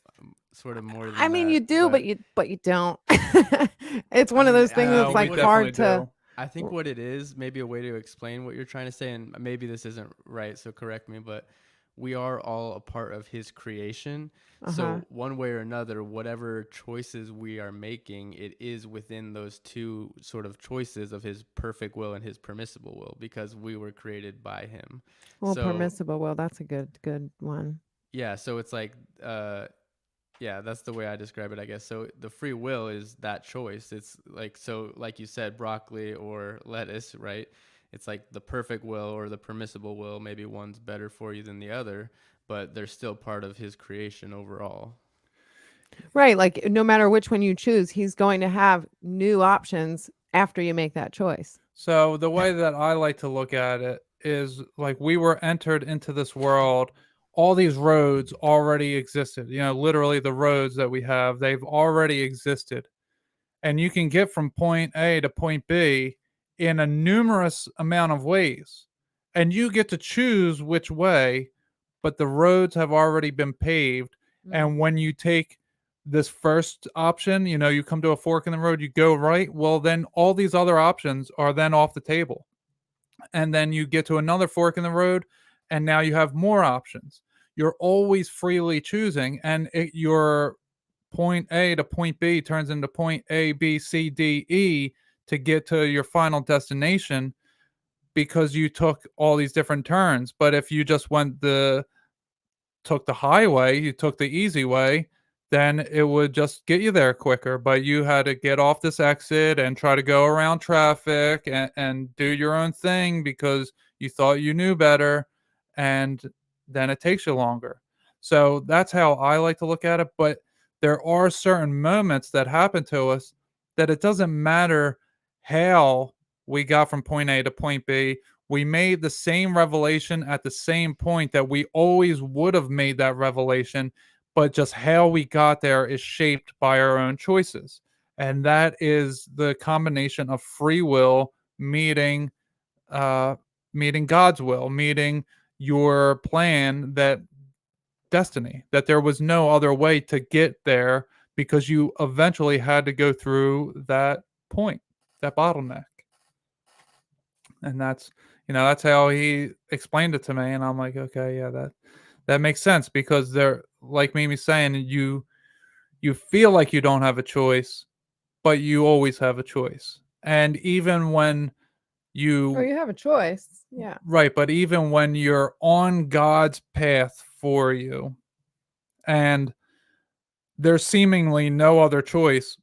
sort of more than I mean, that, you do, but you don't. It's one of mean, those things no, that's we like definitely hard to. do. I think what it is, maybe a way to explain what you're trying to say, and maybe this isn't right, so correct me, but we are all a part of his creation. Uh-huh. So one way or another, whatever choices we are making, it is within those two sort of choices of his perfect will and his permissible will, because we were created by him. Well, So, permissible will, that's a good one. yeah, so it's like, yeah, that's the way I describe it, I guess. So the free will is that choice. It's like, so like you said, broccoli or lettuce, right? It's like the perfect will or the permissible will. Maybe one's better for you than the other, but they're still part of his creation overall. Right, like no matter which one you choose, he's going to have new options after you make that choice. So the way that I like to look at it is like we were entered into this world. All these roads already existed. Literally the roads that we have, they've already existed. And you can get from point A to point B in a numerous amount of ways. And you get to choose which way, but the roads have already been paved. And when you take this first option, you come to a fork in the road, you go right, well, then all these other options are then off the table. And then you get to another fork in the road, and now you have more options. You're always freely choosing, and your point A to point B turns into point A, B, C, D, E to get to your final destination because you took all these different turns. But if you just took the highway, you took the easy way, then it would just get you there quicker. But you had to get off this exit and try to go around traffic and do your own thing because you thought you knew better. And then it takes you longer. So that's how I like to look at it. But there are certain moments that happen to us that it doesn't matter how we got from point A to point B. We made the same revelation at the same point that we always would have made that revelation, but just how we got there is shaped by our own choices. And that is the combination of free will meeting God's will, meeting your plan, that destiny, that there was no other way to get there because you eventually had to go through that point, that bottleneck. And that's how he explained it to me, and I'm like, okay, yeah, that makes sense, because they're like Mimi saying, you feel like you don't have a choice, but you always have a choice. And even when you have a choice, yeah, right, but even when you're on God's path for you, and there's seemingly no other choice,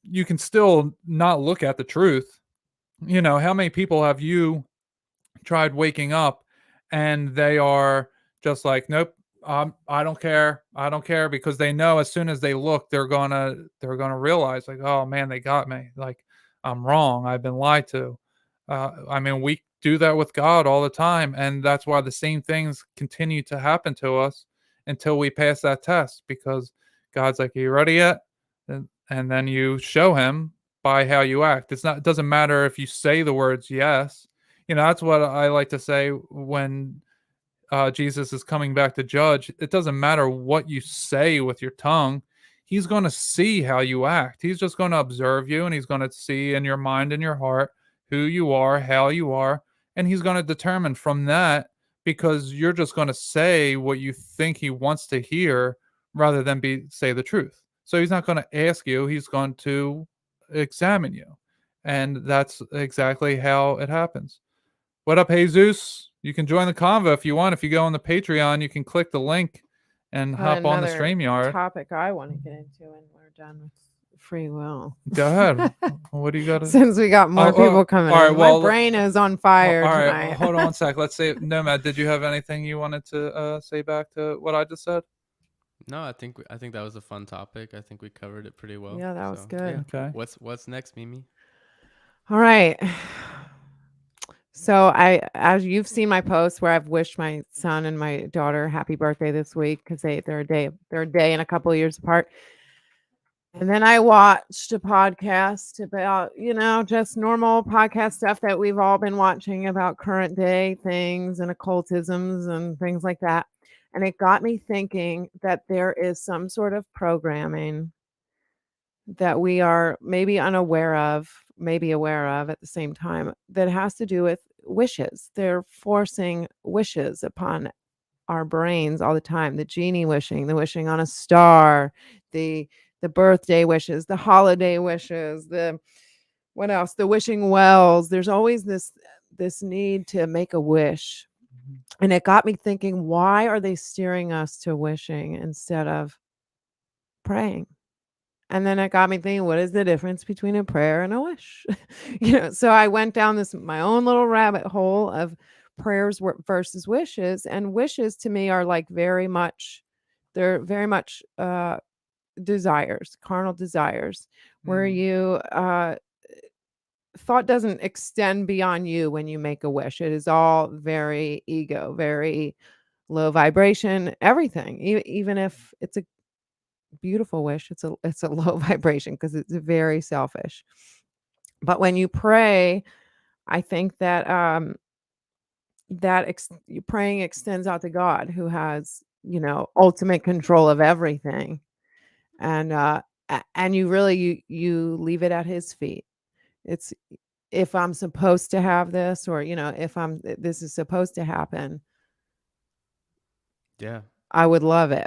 you can still not look at the truth. How many people have you tried waking up and they are just like, nope, I don't care. I don't care, because they know as soon as they look, they're gonna realize, like, oh man, they got me. Like, I'm wrong. I've been lied to. I mean, we do that with God all the time, and that's why the same things continue to happen to us until we pass that test. Because God's like, "Are you ready yet?" And then you show Him by how you act. It doesn't matter if you say the words yes. That's what I like to say when Jesus is coming back to judge. It doesn't matter what you say with your tongue. He's going to see how you act. He's just going to observe you, and he's going to see in your mind and your heart who you are, how you are, and he's going to determine from that, because you're just going to say what you think he wants to hear rather than say the truth. So he's not going to ask you, he's going to examine you. And that's exactly how it happens. What up, Jesus? You can join the convo if you want. If you go on the Patreon, you can click the link and Got hop on the another StreamYard. topic I want to get into when we're done with free will. Go ahead. What do you got to Since we got more people coming all right, in. well, My brain is on fire all right, tonight. hold on a sec. Let's say, Nomad, did you have anything you wanted to say back to what I just said? No, I think that was a fun topic. I think we covered it pretty well. Yeah, that was good. Okay. What's next, Mimi? All right. So as you've seen my posts where I've wished my son and my daughter happy birthday this week, because they're a day and a couple of years apart. And then I watched a podcast about, just normal podcast stuff that we've all been watching about current day things and occultisms and things like that. And it got me thinking that there is some sort of programming that we are maybe unaware of, maybe aware of at the same time, that has to do with wishes. They're forcing wishes upon our brains all the time. The genie wishing, the wishing on a star, the birthday wishes, the holiday wishes, what else? The wishing wells. There's always this need to make a wish. And it got me thinking, why are they steering us to wishing instead of praying? And then it got me thinking, what is the difference between a prayer and a wish? So I went down my own little rabbit hole of prayers versus wishes. And wishes to me are like they're very much desires, carnal desires, where you thought doesn't extend beyond you when you make a wish. It is all very ego, very low vibration, everything. Even if it's a beautiful wish, it's a low vibration because it's very selfish. But when you pray, I think that praying extends out to God, who has ultimate control of everything, and you really you leave it at his feet. It's, if I'm supposed to have this, or if this is supposed to happen, Yeah. I would love it.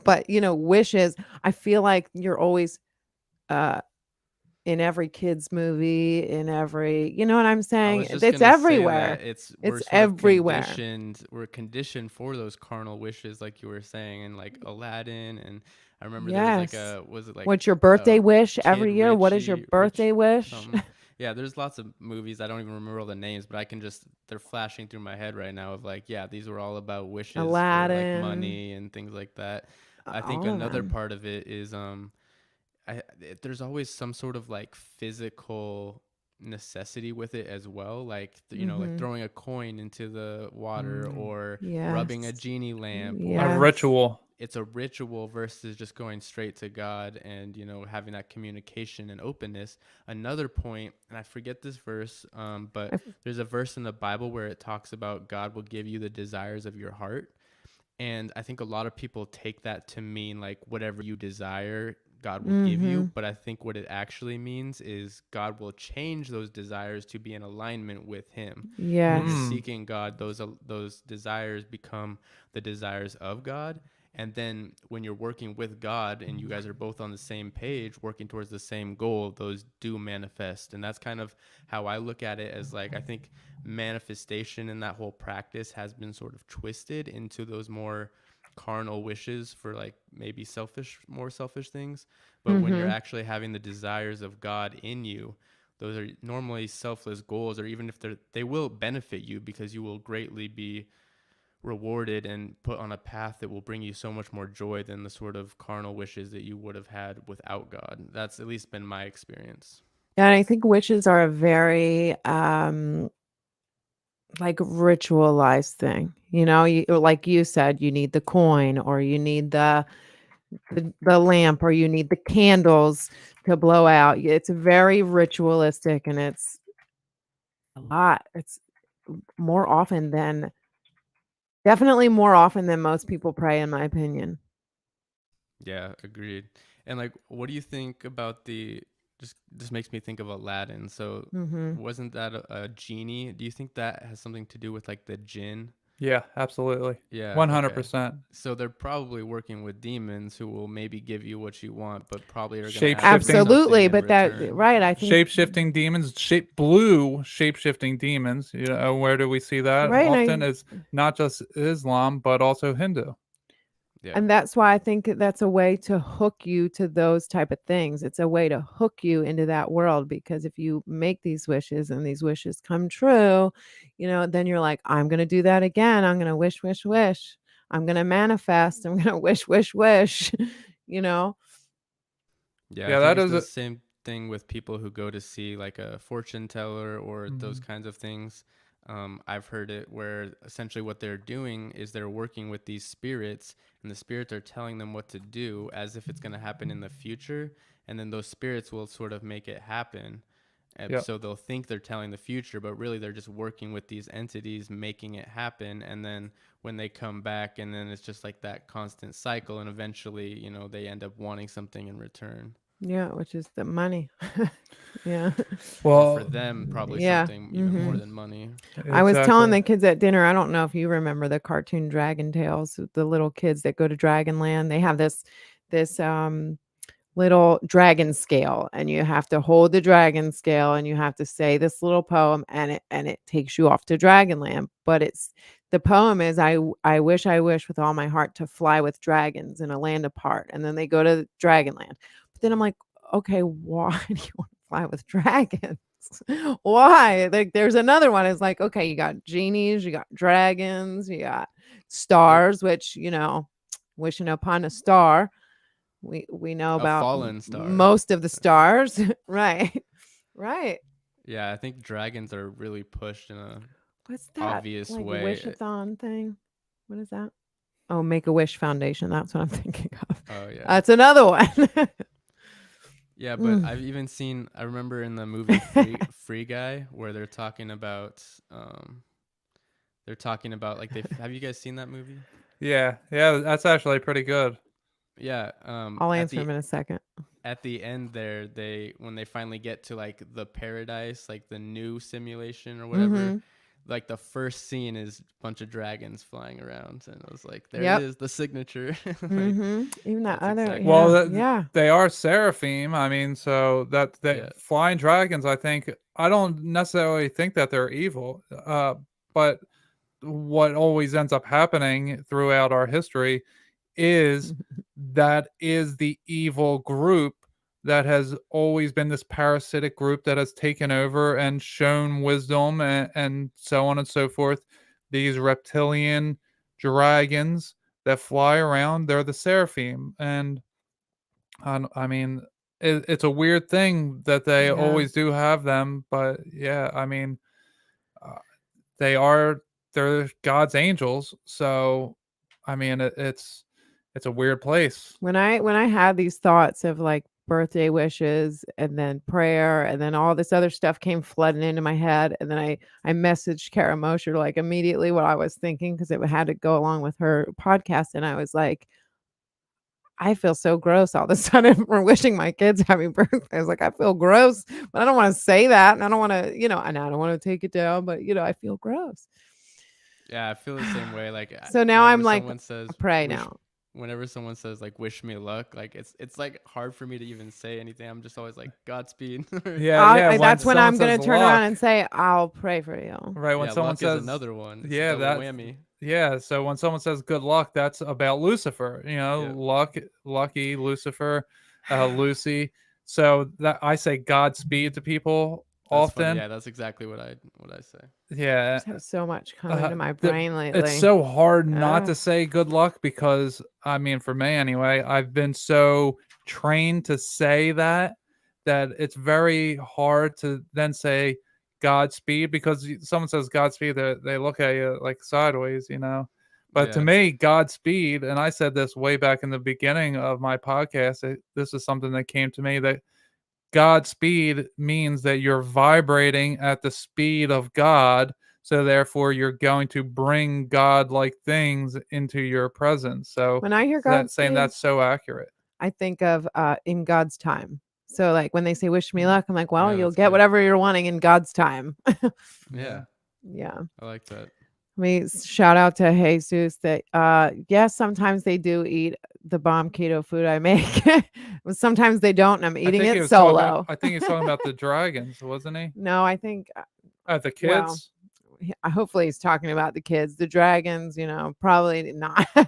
But wishes, I feel like you're always in every kids movie, in every, you know what I'm saying? It's everywhere. It's everywhere. We're conditioned for those carnal wishes, like you were saying, and like Aladdin. And I remember Yes. there was was it like What's your birthday wish every Kid year? What is your Richie, birthday wish? something. Yeah, there's lots of movies. I don't even remember all the names, but they're flashing through my head right now of like, yeah, these were all about wishes for Aladdin. like money and things like that. I think All of another them. part of it is there's always some sort of like physical necessity with it as well, like like throwing a coin into the water or rubbing a Yes. genie lamp. Yes. A ritual. It's a ritual versus just going straight to God and having that communication and openness. Another point, and I forget this verse, but there's a verse in the Bible where it talks about God will give you the desires of your heart. And I think a lot of people take that to mean like whatever you desire, God will give you. But I think what it actually means is God will change those desires to be in alignment with Him. Yes. When you're seeking God, those desires become the desires of God. And then when you're working with God and you guys are both on the same page, working towards the same goal, those do manifest. And that's kind of how I look at it, as like, I think manifestation in that whole practice has been sort of twisted into those more carnal wishes for like maybe more selfish things. But when you're Mhm. actually having the desires of God in you, those are normally selfless goals, or even if they will benefit you because you will greatly be rewarded and put on a path that will bring you so much more joy than the sort of carnal wishes that you would have had without God. That's at least been my experience. Yeah, and I think wishes are a very like ritualized thing. You know, like you said, you need the coin, or you need the lamp, or you need the candles to blow out. It's very ritualistic, and it's a lot. It's more often than definitely more often than most people pray, in my opinion. Yeah, agreed. And like, what do you think about the just makes me think of Aladdin. So Hmm. wasn't that a genie? Do you think that has something to do with like the jinn? Yeah, absolutely. Yeah, okay. 100%. So they're probably working with demons who will maybe give you what you want, but probably are going to ask for Shape-shifting Absolutely, something in but that return. right, I think shape-shifting demons, blue shape-shifting demons. You know, where do we see that right, and often? Is not just Islam, but also Hindu. Yeah. and that's why I think that's a way to hook you to those type of things. It's a way to hook you into that world, because if you make these wishes and these wishes come true, then you're like, I'm going to do that again. I'm going to wish, wish, wish. I'm going to manifest. I'm going to wish, wish, wish, you know? Yeah, I Yeah, think that it's is the a same thing with people who go to see like a fortune teller or those Mhm. kinds of things. I've heard it where essentially what they're doing is they're working with these spirits, and the spirits are telling them what to do as if it's going to happen in the future, and then those spirits will sort of make it happen. Yep. So they'll think they're telling the future, but really they're just working with these entities, making it happen. And then when they come back, and then it's just like that constant cycle, and eventually, they end up wanting something in return. Yeah, which is the money. Yeah. Or for Well, them, probably Yeah. something even more Hmm. than money. I was telling exactly. the kids at dinner, I don't know if you remember the cartoon Dragon Tales, the little kids that go to Dragonland. They have this little dragon scale, and you have to hold the dragon scale, and you have to say this little poem, and it takes you off to Dragonland. But the poem is I wish with all my heart to fly with dragons in a land apart. And then they go to Dragonland. But then I'm like, okay, why do you want to fly with dragons? Why? Like, there's another one. It's like, okay, you got genies, you got dragons, you got Like stars, which, wishing upon a star. We know a about fallen star. most of the stars. Right. Right. Yeah, I think dragons are really pushed in a What's that? obvious Like way. wish-a-thon thing? What is that? Oh, Make-A-Wish Foundation. That's what I'm thinking of. Oh yeah. That's another one. Yeah, but Mm. I've even seen. I remember in the movie Free Guy where they're talking about. They're talking about like they. Have you guys seen that movie? Yeah, that's actually pretty good. Yeah. I'll At answer the him in a second. end there, when they finally get to like the paradise, like the new simulation or whatever. Mhm. Like the first scene is a bunch of dragons flying around, and I was like, there Yep. it is, the signature. Like, Mhm. Even that that's other, exactly Well, yeah. it. Yeah. they are seraphim. I mean, so that Yeah. flying dragons. I don't necessarily think that they're evil. But what always ends up happening throughout our history is that is the evil group that has always been this parasitic group that has taken over and shown wisdom, and so on and so forth. These reptilian dragons that fly around, they're the seraphim. And I mean, it's a weird thing that they Yeah. always do have them, but yeah, I mean, uh, they are they're God's angels. So I mean, it's a weird place. When I had these thoughts of like birthday wishes and then prayer and then all this other stuff came flooding into my head, and then I messaged Kara Mosher like immediately what I was thinking, because it had to go along with her podcast, and I was like, I feel so gross all of a sudden for wishing my kids happy birthday. I was like, I feel gross, but I don't want to say that, and I don't want to, and I don't want to take it down, but I feel gross. Yeah, I feel the same way. Like So now whenever I'm like, someone says pray wish, now. whenever someone says like wish me luck, like it's like hard for me to even say anything. I'm just always like Godspeed. Yeah, when That's when someone I'm gonna says turn around luck, and say, I'll pray for you. right? When Yeah, someone luck is says, another one. It's a yeah, double that whammy. Yeah, so when someone says good luck, that's about Lucifer, Yeah. luck, lucky, Lucifer, Lucy. So that I say Godspeed to people That's funny. often. Yeah, that's exactly what I say. I Yeah. just have so much coming to my the- brain it's lately. so hard not Ugh. to say good luck because I mean for me anyway, I've been so trained to say that it's very hard to then say Godspeed because someone says Godspeed, they look at you like sideways, But to Yeah. me, Godspeed, and I said this way back in the beginning of my podcast, this is something that came to me that Godspeed means that you're vibrating at the speed of God. So therefore, you're going to bring God-like things into your presence. So When I hear that saying Godspeed, that's so accurate. I think of in God's time. So like when they say wish me Mm. luck, I'm like, well, Yeah, you'll that's get good. whatever you're wanting in God's time. Yeah. Yeah. I like that. Shout out to Jesus that yes, sometimes they do eat the bomb keto food I make. But sometimes they don't, and I'm eating it solo. I think he's talking about the dragons, wasn't he? No, I think The well, kids. hopefully he's talking about the kids, the dragons, probably not. I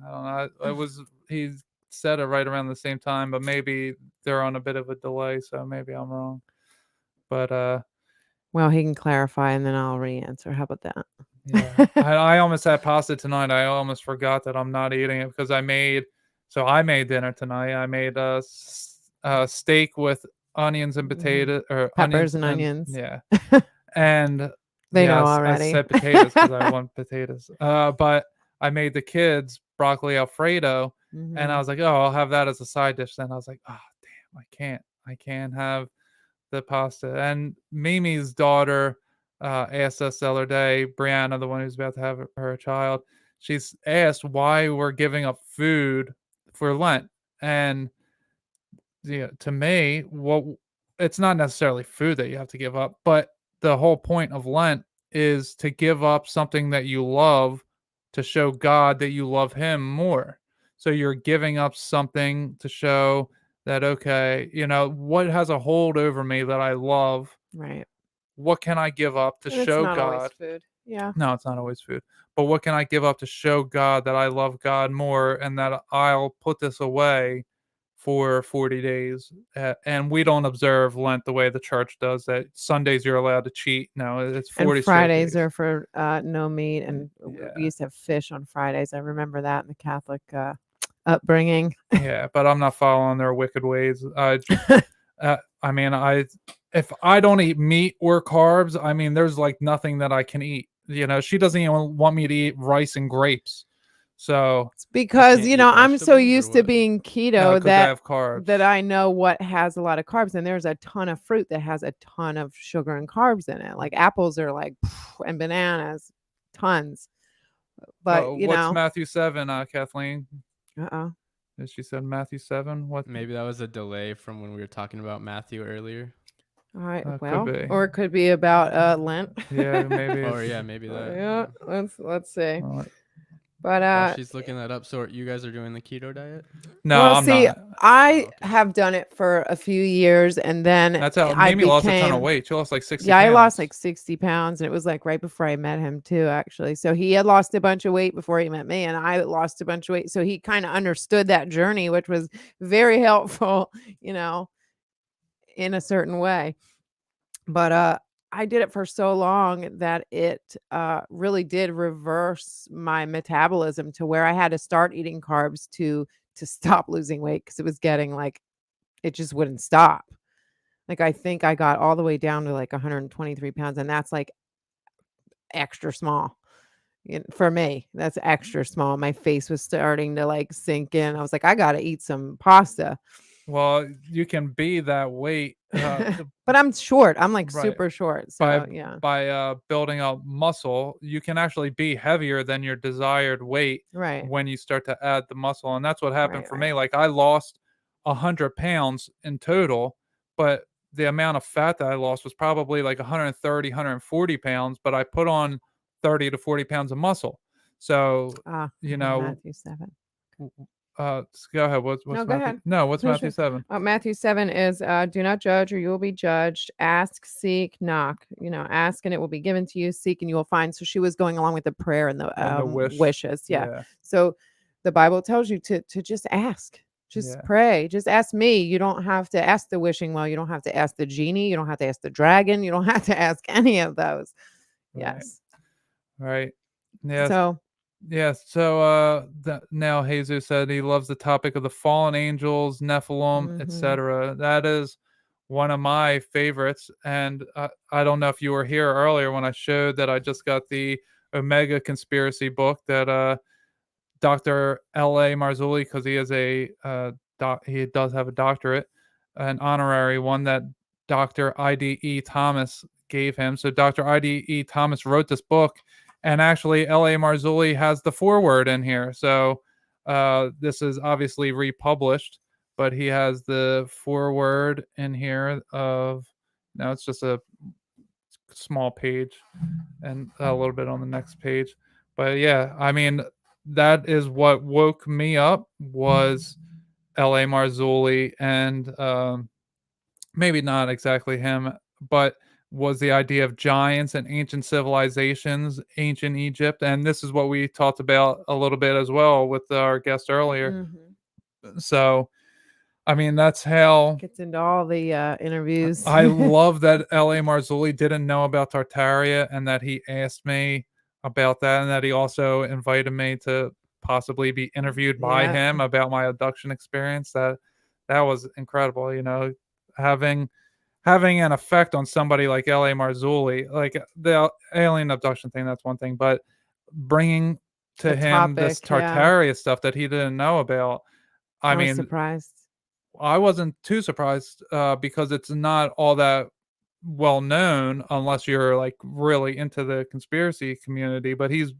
don't know. He said it right around the same time, but maybe they're on a bit of a delay, so maybe I'm wrong. But Well, he can clarify and then I'll re-answer. How about that? yeah, I almost had pasta tonight. I almost forgot that I'm not eating it because I made dinner tonight. I made a steak with onions and potato or Peppers and onions. Yeah, and They yeah, know I already. said potatoes because I want potatoes. But I made the kids broccoli Alfredo, and I Mhm. was like, oh, I'll have that as a side dish. Then I was like, oh, damn, I can't have the pasta. And Mimi's daughter asked us the other day, Brianna, the one who's about to have her child, she's asked why we're giving up food for Lent. And to me, it's not necessarily food that you have to give up, but the whole point of Lent is to give up something that you love to show God that you love Him more. So you're giving up something to show that, okay, what has a hold over me that I love? Right. What can I give up to And it's show not always God? food. Yeah. No, it's not always food. But what can I give up to show God that I love God more and that I'll put this away for 40 days? And we don't observe Lent the way the church does that. Sundays you're allowed to cheat. No, it's 40 And straight Fridays days. are for no meat, and Yeah. we used to have fish on Fridays. I remember that in the Catholic upbringing. Yeah, but I'm not following their wicked ways. I mean, if I don't eat meat or carbs, I mean, there's like nothing that I can eat. She doesn't even want me to eat rice and grapes. So It's because, can't eat I'm so vegetables or used to what? being no, keto 'cause I that have carbs. that I know what has a lot of carbs, and there's a ton of fruit that has a ton of sugar and carbs in it. Like apples are like, and bananas, tons. But what's Matthew 7, Kathleen? uh-oh. She said Matthew 7. What? Maybe that was a delay from when we were talking about Matthew earlier. All right. Could Well, be. or it could be about Lent. Yeah, maybe. Or yeah, maybe that. Yeah. Let's see. Well, But While she's looking that up, so you guys are doing the keto diet? no, well, I'm see, not. I okay. have done it for a few years, and then That's how I Mimi lost a ton of became- weight. She lost like 60 Yeah, I lost pounds. like 60 pounds, and it was like right before I met him too, actually. So he had lost a bunch of weight before he met me, and I lost a bunch of weight. So he kind of understood that journey, which was very helpful, in a certain way. But I did it for so long that it really did reverse my metabolism to where I had to start eating carbs to stop losing weight because it was getting like it just wouldn't stop. Like I think I got all the way down to like 123 pounds, and that's like extra small. For me, that's extra small. My face was starting to like sink in. I was like, I gotta eat some pasta. Well, you can be that weight But I'm short. I'm like Right. super short. So by yeah. by building up muscle. You can actually be heavier than your desired weight Right. when you start to add the muscle, and that's what happened Right, for right. me. Like I lost 100 pounds in total, but the amount of fat that I lost was probably like 130, 140 pounds, but I put on 30 to 40 pounds of muscle. So, Ah, you I'm know, Matthew 7. Go ahead. What's No, go Matthew? ahead. No, what's No, Matthew sure. 7? Matthew 7 is do not judge or you will be judged. Ask, seek, knock. Ask and it will be given to you. Seek and you will find. So she was going along with the prayer and the And the wish. wishes. Yeah. Yeah. So the Bible tells you to just ask. Just Yeah. pray. Just ask me. You don't have to ask the wishing well. You don't have to ask the genie. You don't have to ask the dragon. You don't have to ask any of those. Right. Yes. Right. Yeah. So Yeah, so now Jesus said he loves the topic of the fallen angels, Nephilim, Mhm. etc. That is one of my favorites, and I don't know if you were here earlier when I showed that I just got the Omega Conspiracy book that Dr. L.A. Marzulli, because he is he does have a doctorate, an honorary one that Dr. I.D.E. Thomas gave him. So Dr. I.D.E. Thomas wrote this book, and actually L.A. Marzulli has the foreword in here. So this is obviously republished, but he has the foreword in here now it's just a small page and a little bit on the next page. But yeah, I mean, that is what woke me up was L.A. Marzulli, and maybe not exactly him, but was the idea of giants and ancient civilizations, ancient Egypt. And this is what we talked about a little bit as well with our guest earlier. mhm. So, I mean, that's how Gets into all the interviews. I love that L.A. Marzulli didn't know about Tartaria and that he asked me about that, and that he also invited me to possibly be interviewed by Yeah. him about my abduction experience. That was incredible, having an effect on somebody like L.A. Marzulli, like the alien abduction thing, that's one thing, but bringing to The him this topic, yeah. Tartaria stuff that he didn't know about. I was mean, surprised. I wasn't too surprised because it's not all that well known unless you're like really into the conspiracy community. But he's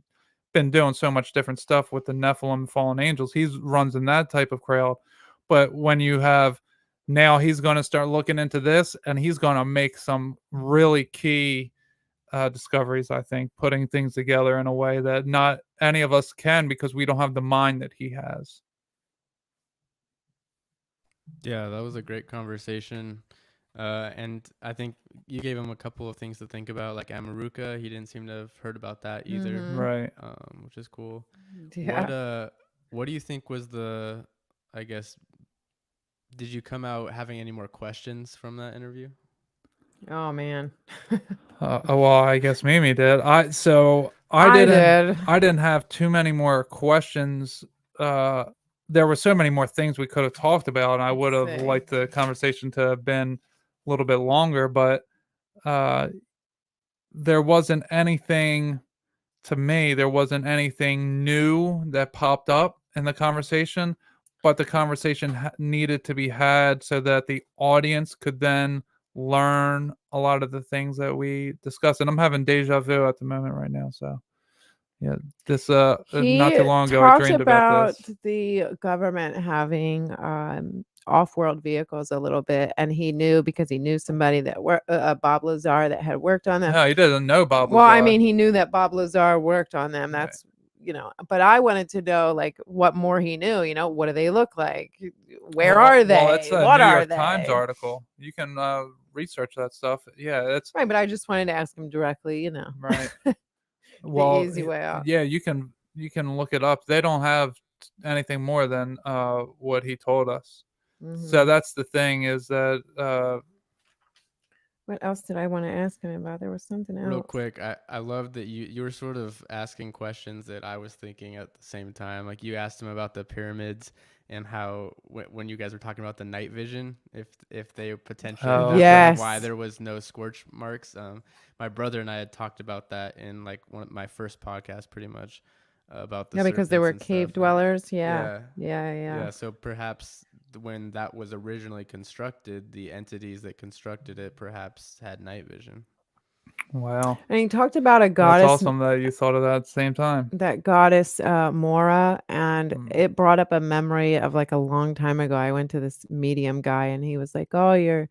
been doing so much different stuff with the Nephilim fallen angels. He runs in that type of crowd. But when you have now, he's going to start looking into this, and he's going to make some really key discoveries. I think putting things together in a way that not any of us can because we don't have the mind that he has. Yeah, that was a great conversation. And I think you gave him a couple of things to think about, like Amaruka. He didn't seem to have heard about that either, Mhm. Right. which is cool. Yeah. What do you think was I guess, did you come out having any more questions from that interview? Oh man. Well, I guess Mimi did. I did. didn't have too many more questions. There were so many more things we could have talked about, and I would have Let's see. liked the conversation to have been a little bit longer. But there wasn't anything to me. There wasn't anything new that popped up in the conversation. But the conversation needed to be had so that the audience could then learn a lot of the things that we discussed. And I'm having deja vu at the moment right now. So yeah, this not He too long ago I talked dreamed about this. the government having off-world vehicles a little bit, and he knew because he knew somebody that worked, Bob Lazar, that had worked on them. No, he doesn't know Bob Well, I Lazar. mean, he knew that Bob Lazar worked on them. Right. That's but I wanted to know like what more he knew. What do they look like? Where are they? Well, it's a What New are York they? Times article. You can research that stuff. Yeah, it's Right, but I just wanted to ask him directly. right. The Well, easy way out. yeah, you can look it up. They don't have anything more than what he told us. So Mhm. that's the thing is that What else did I want to ask him about? There was something else. Real quick, I love that you were sort of asking questions that I was thinking at the same time. Like you asked him about the pyramids and how when you guys were talking about the night vision, if they potentially Oh. that's Yes. why there was no scorch marks. My brother and I had talked about that in like one of my first podcasts, pretty much about the Yeah, because there were serpents and cave stuff. dwellers. Yeah. Yeah. Yeah. Yeah, so perhaps when that was originally constructed, the entities that constructed it perhaps had night vision. wow, And he talked about a that's goddess, awesome that you thought of that at the same time. that goddess Mora, and Mm. it brought up a memory of like a long time ago. I went to this medium guy, and he was like, "Oh, your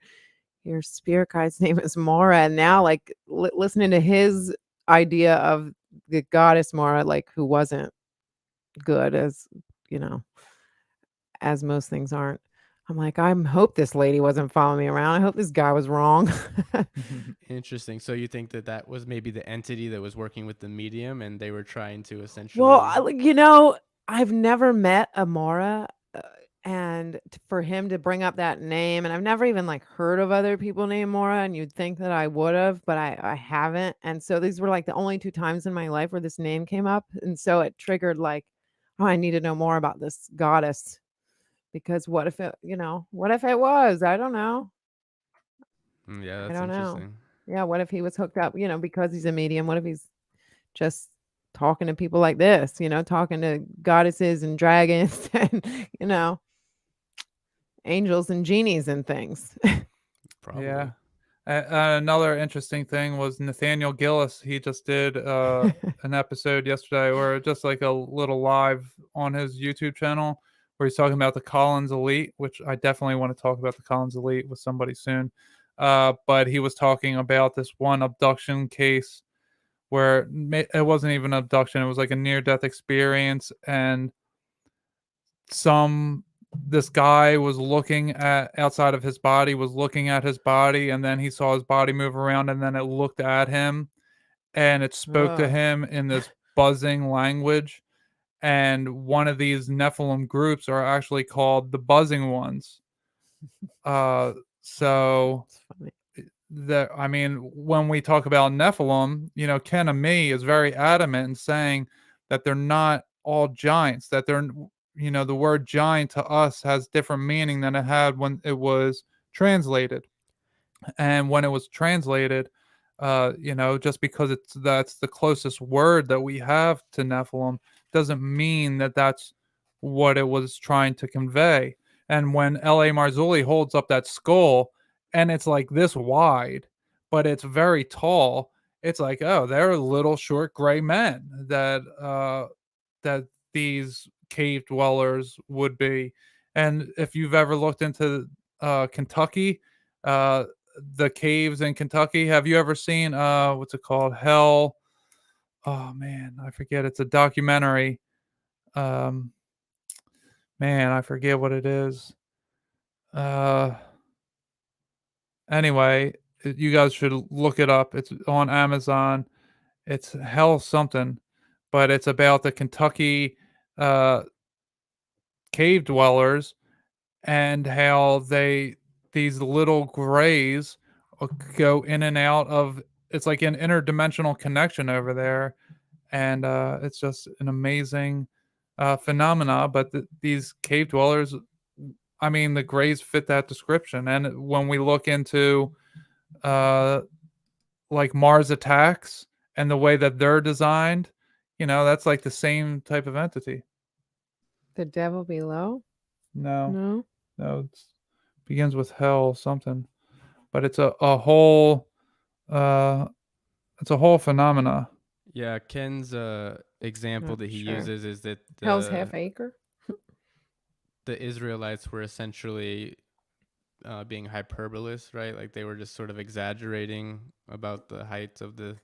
spirit guide's name is Mora." And now, like listening to his idea of the goddess Mora, like who wasn't good, as you know. as most things aren't. I'm like, I hope this lady wasn't following me around. I hope this guy was wrong. Interesting. So you think that that was maybe the entity that was working with the medium, and they were trying to essentially. Well, I've never met Amora, and for him to bring up that name, and I've never even like heard of other people named Mora, and you'd think that I would have, but I haven't. And so these were like the only 2 times in my life where this name came up, and so it triggered like, oh, I need to know more about this goddess, because what if what if it was? I don't know. Yeah, I that's don't know. interesting. Yeah, what if he was hooked up, because he's a medium? What if he's just talking to people like this, talking to goddesses and dragons and, angels and genies and things. Probably. Yeah. Another interesting thing was Nathaniel Gillis. He just did an episode yesterday, or just like a little live on his YouTube channel, where he's talking about the Collins Elite, which I definitely want to talk about the Collins Elite with somebody soon. But he was talking about this one abduction case where it wasn't even an abduction; it was like a near-death experience, and this guy was looking at outside of his body, was looking at his body, and then he saw his body move around, and then it looked at him, and it spoke to Ugh. him in this buzzing language. And one of these Nephilim groups are actually called the Buzzing Ones. So It's funny. I mean, when we talk about Nephilim, Ken Ami is very adamant in saying that they're not all giants, that they're, the word giant to us has different meaning than it had when it was translated. And when it was translated, just because that's the closest word that we have to Nephilim doesn't mean that that's what it was trying to convey. And when L.A. Marzulli holds up that skull, and it's like this wide, but it's very tall, it's like, oh, they're little short gray men that these cave dwellers would be. And if you've ever looked into Kentucky, the caves in Kentucky, have you ever seen what's it called? Hell. Oh man, I forget. It's a documentary. Man, I forget what it is. Anyway, you guys should look it up. It's on Amazon. It's Hell something, but it's about the Kentucky cave dwellers and how these little grays go in and out of. It's like an interdimensional connection over there, and it's just an amazing phenomena. But these cave dwellers, I mean, the grays fit that description. And when we look into like Mars Attacks and the way that they're designed, that's like the same type of entity. The devil below? No, No. it begins with hell something, but it's a whole it's a whole phenomena. Yeah, Ken's example Not that he sure. uses is that Hell's half acre? the Israelites were essentially being hyperbolous, right? Like they were just sort of exaggerating about the height of the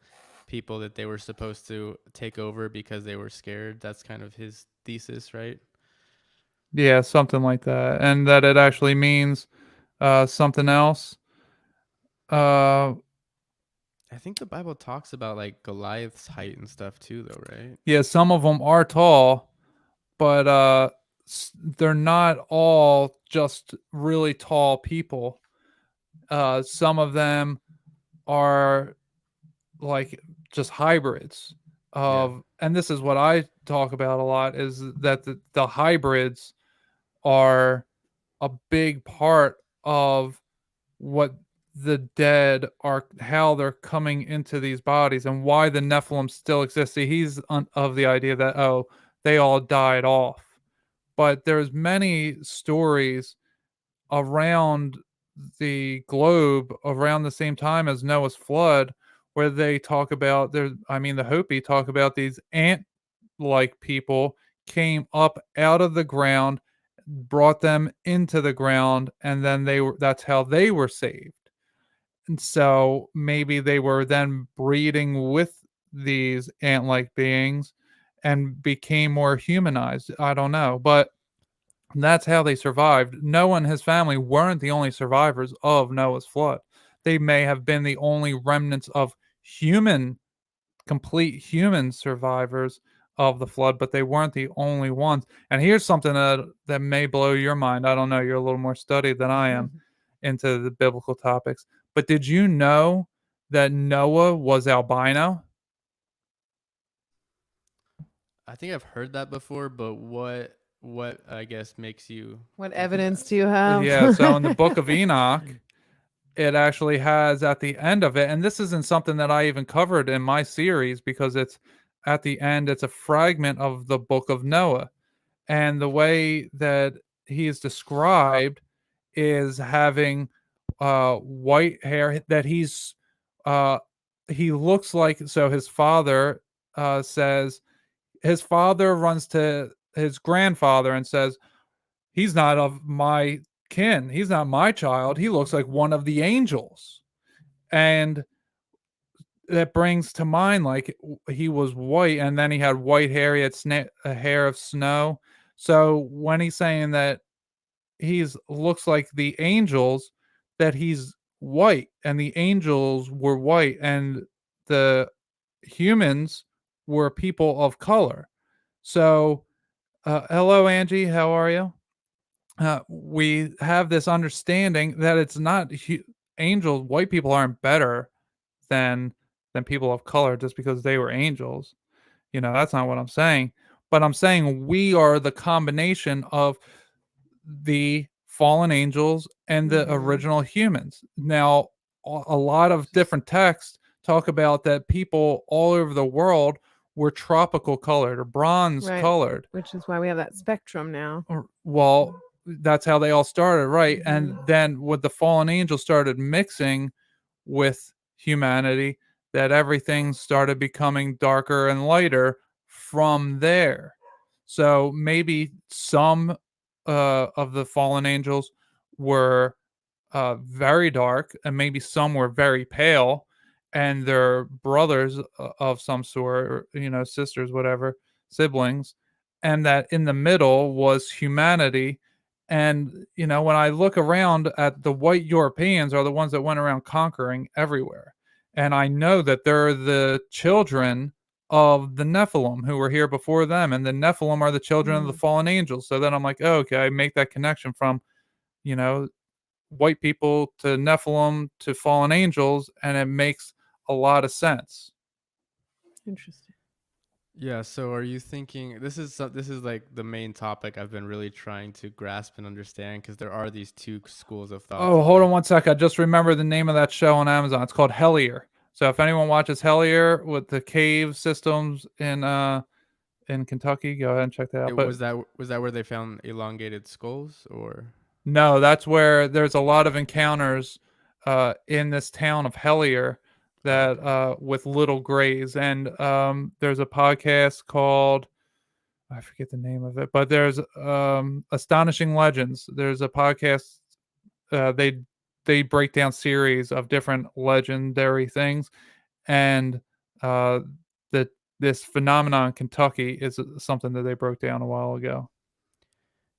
people that they were supposed to take over because they were scared. That's kind of his thesis, right? Yeah, something like that, and that it actually means something else. I think the Bible talks about like Goliath's height and stuff too, though, right? Yeah, some of them are tall, but they're not all just really tall people. Some of them are like just hybrids of, and this is what I talk about a lot, is that the hybrids are a big part of what the dead are, how they're coming into these bodies, and why the Nephilim still exist. See, he's of the idea that, they all died off, but there's many stories around the globe around the same time as Noah's flood, where they talk about the Hopi talk about these ant-like people came up out of the ground, brought them into the ground, and then that's how they were saved. And so maybe they were then breeding with these ant-like beings and became more humanized. I don't know, but That's how they survived. Noah and his family weren't the only survivors of Noah's flood. They may have been the only remnants of complete human survivors of the flood, but they weren't the only ones. And here's something that may blow your mind. I don't know, you're a little more studied than I am into the biblical topics. But did you know that Noah was albino? I think I've heard that before, but what I guess makes you What think evidence that? do you have? Yeah, so in the book of Enoch, it actually has at the end of it, and this isn't something that I even covered in my series because it's at the end, it's a fragment of the book of Noah. And the way that he is described is having white hair that he looks like, so his father says, his father runs to his grandfather and says, he's not of my kin. He's not my child. He looks like one of the angels. And that brings to mind like he was white and then he had white hair. He had a hair of snow. So when he's saying that he's looks like the angels, that he's white and the angels were white and the humans were people of color. So, hello, Angie. How are you? We have this understanding that it's not angels. White people aren't better than people of color just because they were angels. You know, that's not what I'm saying. But I'm saying we are the combination of the fallen angels and the original humans. Now, a lot of different texts talk about that people all over the world were tropical colored or bronze Right. colored. Which is why we have that spectrum now. Well, that's how they all started, right? And then when the fallen angels started mixing with humanity, that everything started becoming darker and lighter from there. So maybe some of the fallen angels were very dark, and maybe some were very pale, and they're brothers of some sort, or, you know, sisters, whatever, siblings, and that in the middle was humanity. And you know, when I look around at the white Europeans are the ones that went around conquering everywhere, and I know that they're the children of the Nephilim who were here before them, and the Nephilim are the children of the fallen angels. So then I'm like, oh, okay, I make that connection from, you know, white people to Nephilim to fallen angels, and it makes a lot of sense. Interesting. Yeah, so are you thinking this is like the main topic I've been really trying to grasp and understand, because there are these two schools of thought. Oh, hold on one sec. I just remembered the name of that show on Amazon. It's called Hellier. So if anyone watches Hellier with the cave systems in Kentucky, go ahead and check that out. But Was that where they found elongated skulls, or? no, that's where there's a lot of encounters in this town of Hellier that with little grays. And there's a podcast called, I forget the name of it, but there's Astonishing Legends. There's a podcast, they break down series of different legendary things, and that this phenomenon in Kentucky is something that they broke down a while ago.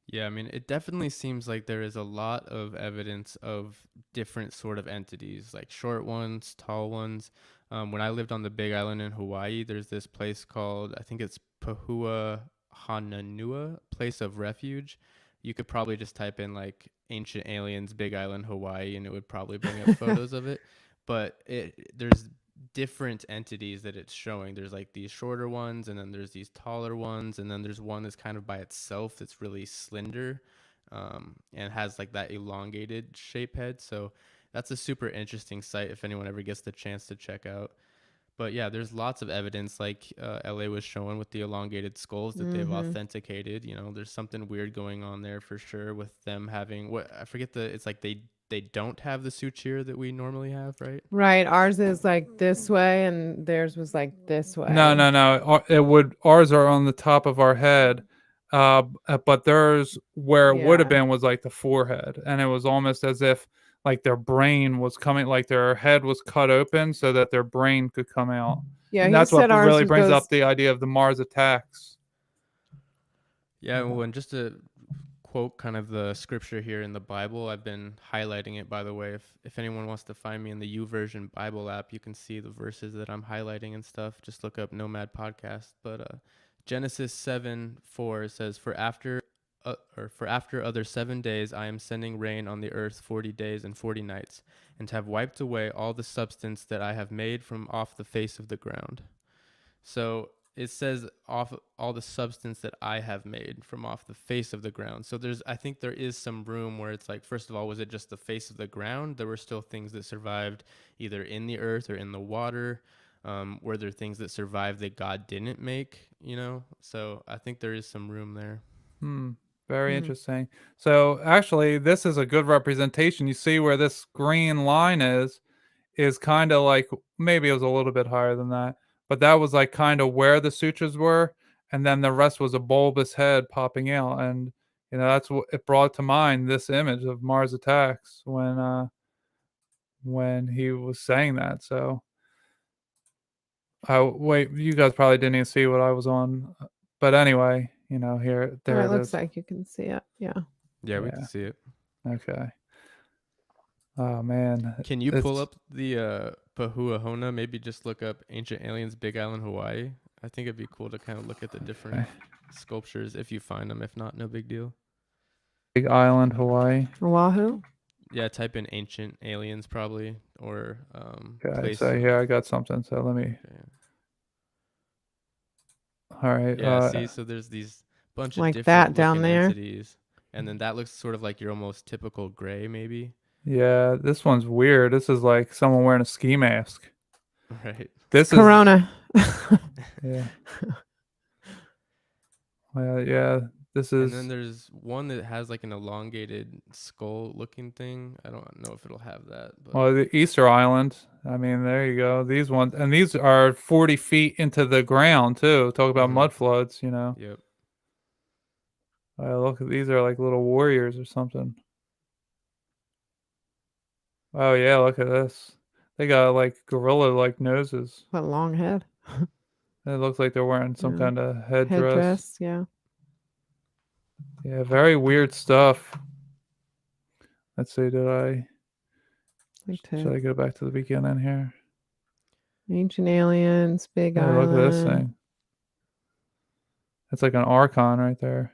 Yeah, I mean, it definitely seems like there is a lot of evidence of different sort of entities, like short ones, tall ones. When I lived on the Big Island in Hawaii, there's this place called, I think it's Pahua Hananua, place of refuge. You could probably just type in like ancient aliens, Big Island, Hawaii, and it would probably bring up photos of it. But there's different entities that it's showing. There's like these shorter ones, and then there's these taller ones, and then there's one that's kind of by itself that's really slender, and has like that elongated shape head. So that's a super interesting site if anyone ever gets the chance to check out. But yeah, there's lots of evidence, like LA was showing with the elongated skulls, that they've authenticated. You know, there's something weird going on there for sure with them having what I forget it's like they don't have the suture that we normally have, right? Right. Ours is like this way, and theirs was like this way. No. Ours are on the top of our head, but theirs where it would have been was like the forehead, and it was almost as if like their brain was coming, like their head was cut open so that their brain could come out. Yeah, and that's what really brings up the idea of the Mars attacks. Yeah, well, and just to quote kind of the scripture here in the Bible. I've been highlighting it, by the way. If anyone wants to find me in the YouVersion Bible app, you can see the verses that I'm highlighting and stuff. Just look up Nomad Podcast. But Genesis 7:4 says, For after other 7 days I am sending rain on the earth 40 days and 40 nights, and have wiped away all the substance that I have made from off the face of the ground. So it says off all the substance that I have made from off the face of the ground. So I think there is some room where it's like, first of all, was it just the face of the ground? There were still things that survived either in the earth or in the water. Were there things that survived that God didn't make, So I think there is some room there. Very interesting. So actually, this is a good representation. You see where this green line is kind of like, maybe it was a little bit higher than that, but that was like kind of where the sutures were, and then the rest was a bulbous head popping out, and that's what it brought to mind, this image of Mars Attacks when he was saying that. So wait, you guys probably didn't even see what I was on, but anyway, here, there it it looks is. like you can see it. Yeah. Yeah, we can see it. Okay. Oh man, can you pull up the Pahuahona? Maybe just look up Ancient Aliens, Big Island, Hawaii. I think it'd be cool to kind of look at the different sculptures if you find them. If not, no big deal. Big Island, Hawaii. Oahu. Yeah, type in Ancient Aliens probably, or Okay, so here I got something. So let me. Okay. All right. Yeah, see, so there's these bunch like of different that down looking there. entities, and then that looks sort of like your almost typical gray, maybe. Yeah, this one's weird. This is like someone wearing a ski mask. Right. This Corona. Yeah. Well, yeah. This is. And then there's one that has like an elongated skull-looking thing. I don't know if it'll have that. But Well, the Easter Island. I mean, there you go. These ones, and these are 40 feet into the ground too. Talk about mud floods, Yep. Look, these are like little warriors or something. Oh yeah, look at this. They got like gorilla-like noses. What, long head? It looks like they're wearing some kind of headdress. Headdress, yeah. Yeah, very weird stuff. Let's see, should I go back to the beginning here? Ancient Aliens, Big Yeah, Island. look at this thing. It's like an Archon right there.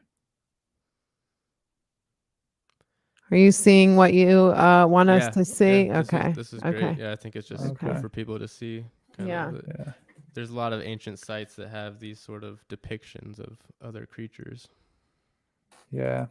Are you seeing what you want us to see? Yeah, okay. This is great. Yeah, I think it's just cool for people to see. Yeah. There's a lot of ancient sites that have these sort of depictions of other creatures. Yeah.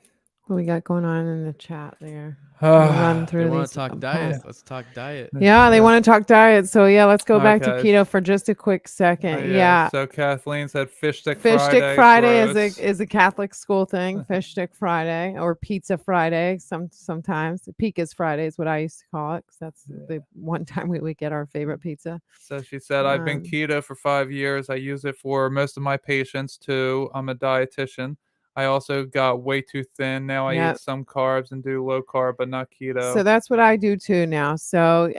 What we got going on in the chat there? Run through they want these to talk diet. Let's talk diet. Yeah, they want to talk diet. So yeah, let's go back to Okay. keto for just a quick second. Yeah. So Kathleen said fish stick Fish Friday. stick Friday gross. is a Catholic school thing. Fish stick Friday or pizza Friday. Sometimes Pika's Friday is what I used to call it, because that's the one time we would get our favorite pizza. So she said, I've been keto for 5 years. I use it for most of my patients too. I'm a dietitian. I also got way too thin. Now I eat some carbs and do low carb, but not keto. So that's what I do too now. So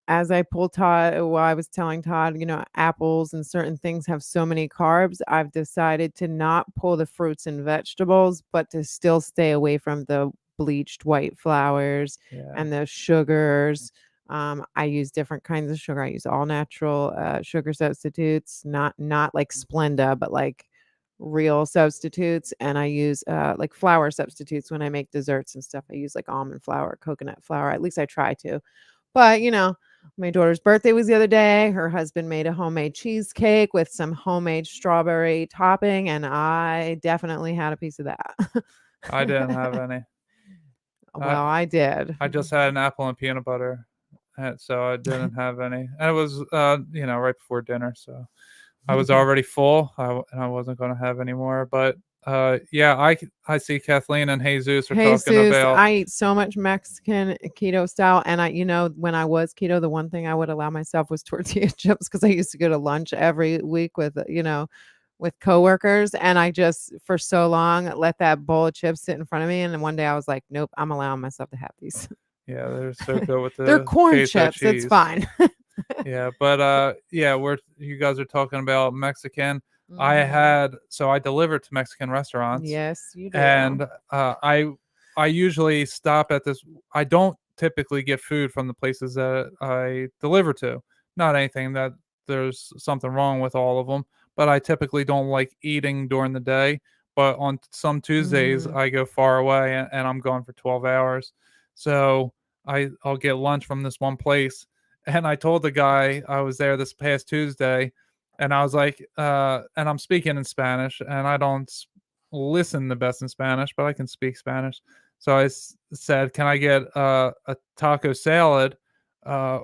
as I pull Todd, I was telling Todd, apples and certain things have so many carbs. I've decided to not pull the fruits and vegetables, but to still stay away from the bleached white flours and the sugars. I use different kinds of sugar. I use all natural sugar substitutes, not like Splenda, but like real substitutes. And I use like flour substitutes when I make desserts and stuff. I use like almond flour, coconut flour. At least I try to. But my daughter's birthday was the other day. Her husband made a homemade cheesecake with some homemade strawberry topping, and I definitely had a piece of that. I didn't have any. Well, I did. I just had an apple and peanut butter, so I didn't have any. And it was right before dinner, so I was already full, and I wasn't going to have any more. But I see Kathleen and Jesus are talking about. I eat so much Mexican keto style, and when I was keto, the one thing I would allow myself was tortilla chips, because I used to go to lunch every week with coworkers, and I just for so long let that bowl of chips sit in front of me, and then one day I was like, nope, I'm allowing myself to have these. Yeah, they're so good with the. They're corn chips. Cheese. It's fine. Yeah, but you guys are talking about Mexican. I delivered to Mexican restaurants. Yes, you do. And I I usually stop at this. I don't typically get food from the places that I deliver to. Not anything that there's something wrong with all of them, but I typically don't like eating during the day. But on some Tuesdays, Mhm. I go far away and I'm gone for 12 hours. So I'll get lunch from this one place. And I told the guy I was there this past Tuesday, and I was like, and I'm speaking in Spanish, and I don't listen the best in Spanish, but I can speak Spanish. So said, "Can I get a taco salad?" Uh,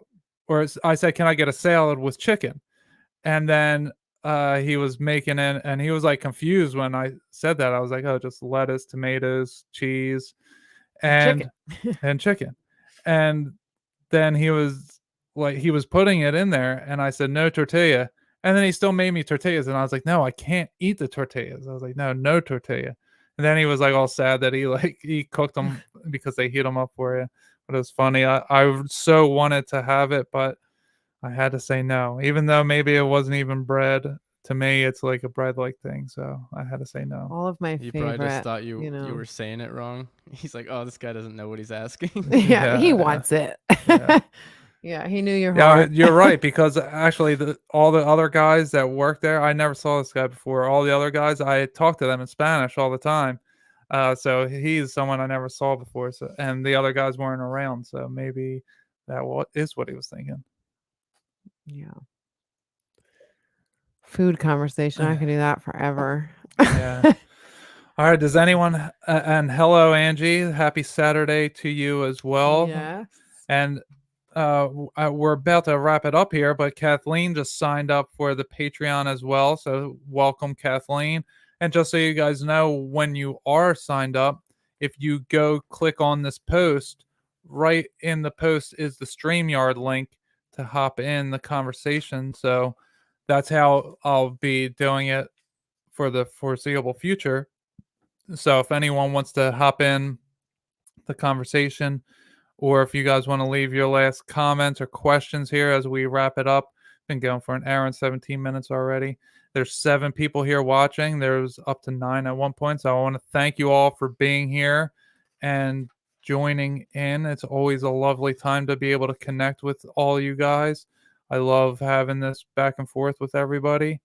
I said, "Can I get a salad with chicken?" And then he was making it, and he was like confused when I said that. I was like, "Oh, just lettuce, tomatoes, cheese, and Chicken. chicken." And then he was putting it in there, and I said, "No tortilla." And then he still made me tortillas, and I was like, "No, I can't eat the tortillas." I was like, "No, no tortilla." And then he was like all sad that he cooked them because they heat them up for you. But it was funny. I so wanted to have it, but I had to say no, even though maybe it wasn't even bread. To me, it's like a bread-like thing, so I had to say no. All of my He probably just favorite, thought you you know. were saying it wrong. He's like, oh, this guy doesn't know what he's asking. Yeah, he Yeah. wants it. Yeah. Yeah, he knew your Yeah, heart. you're right, because actually all the other guys that work there, I never saw this guy before. All the other guys, I talk to them in Spanish all the time. So he's someone I never saw before. So, and the other guys weren't around, so maybe is what he was thinking. Yeah. Food conversation. I could do that forever. Yeah. All right. Does anyone and hello Angie, happy Saturday to you as well. Yes. And we're about to wrap it up here, but Kathleen just signed up for the Patreon as well. So welcome, Kathleen. And just so you guys know, when you are signed up, if you go click on this post, right in the post is the StreamYard link to hop in the conversation. So that's how I'll be doing it for the foreseeable future. So if anyone wants to hop in the conversation, or if you guys want to leave your last comments or questions here as we wrap it up, been going for an hour and 17 minutes already. There's 7 people here watching. There's up to 9 at one point. So I want to thank you all for being here and joining in. It's always a lovely time to be able to connect with all you guys. I love having this back and forth with everybody.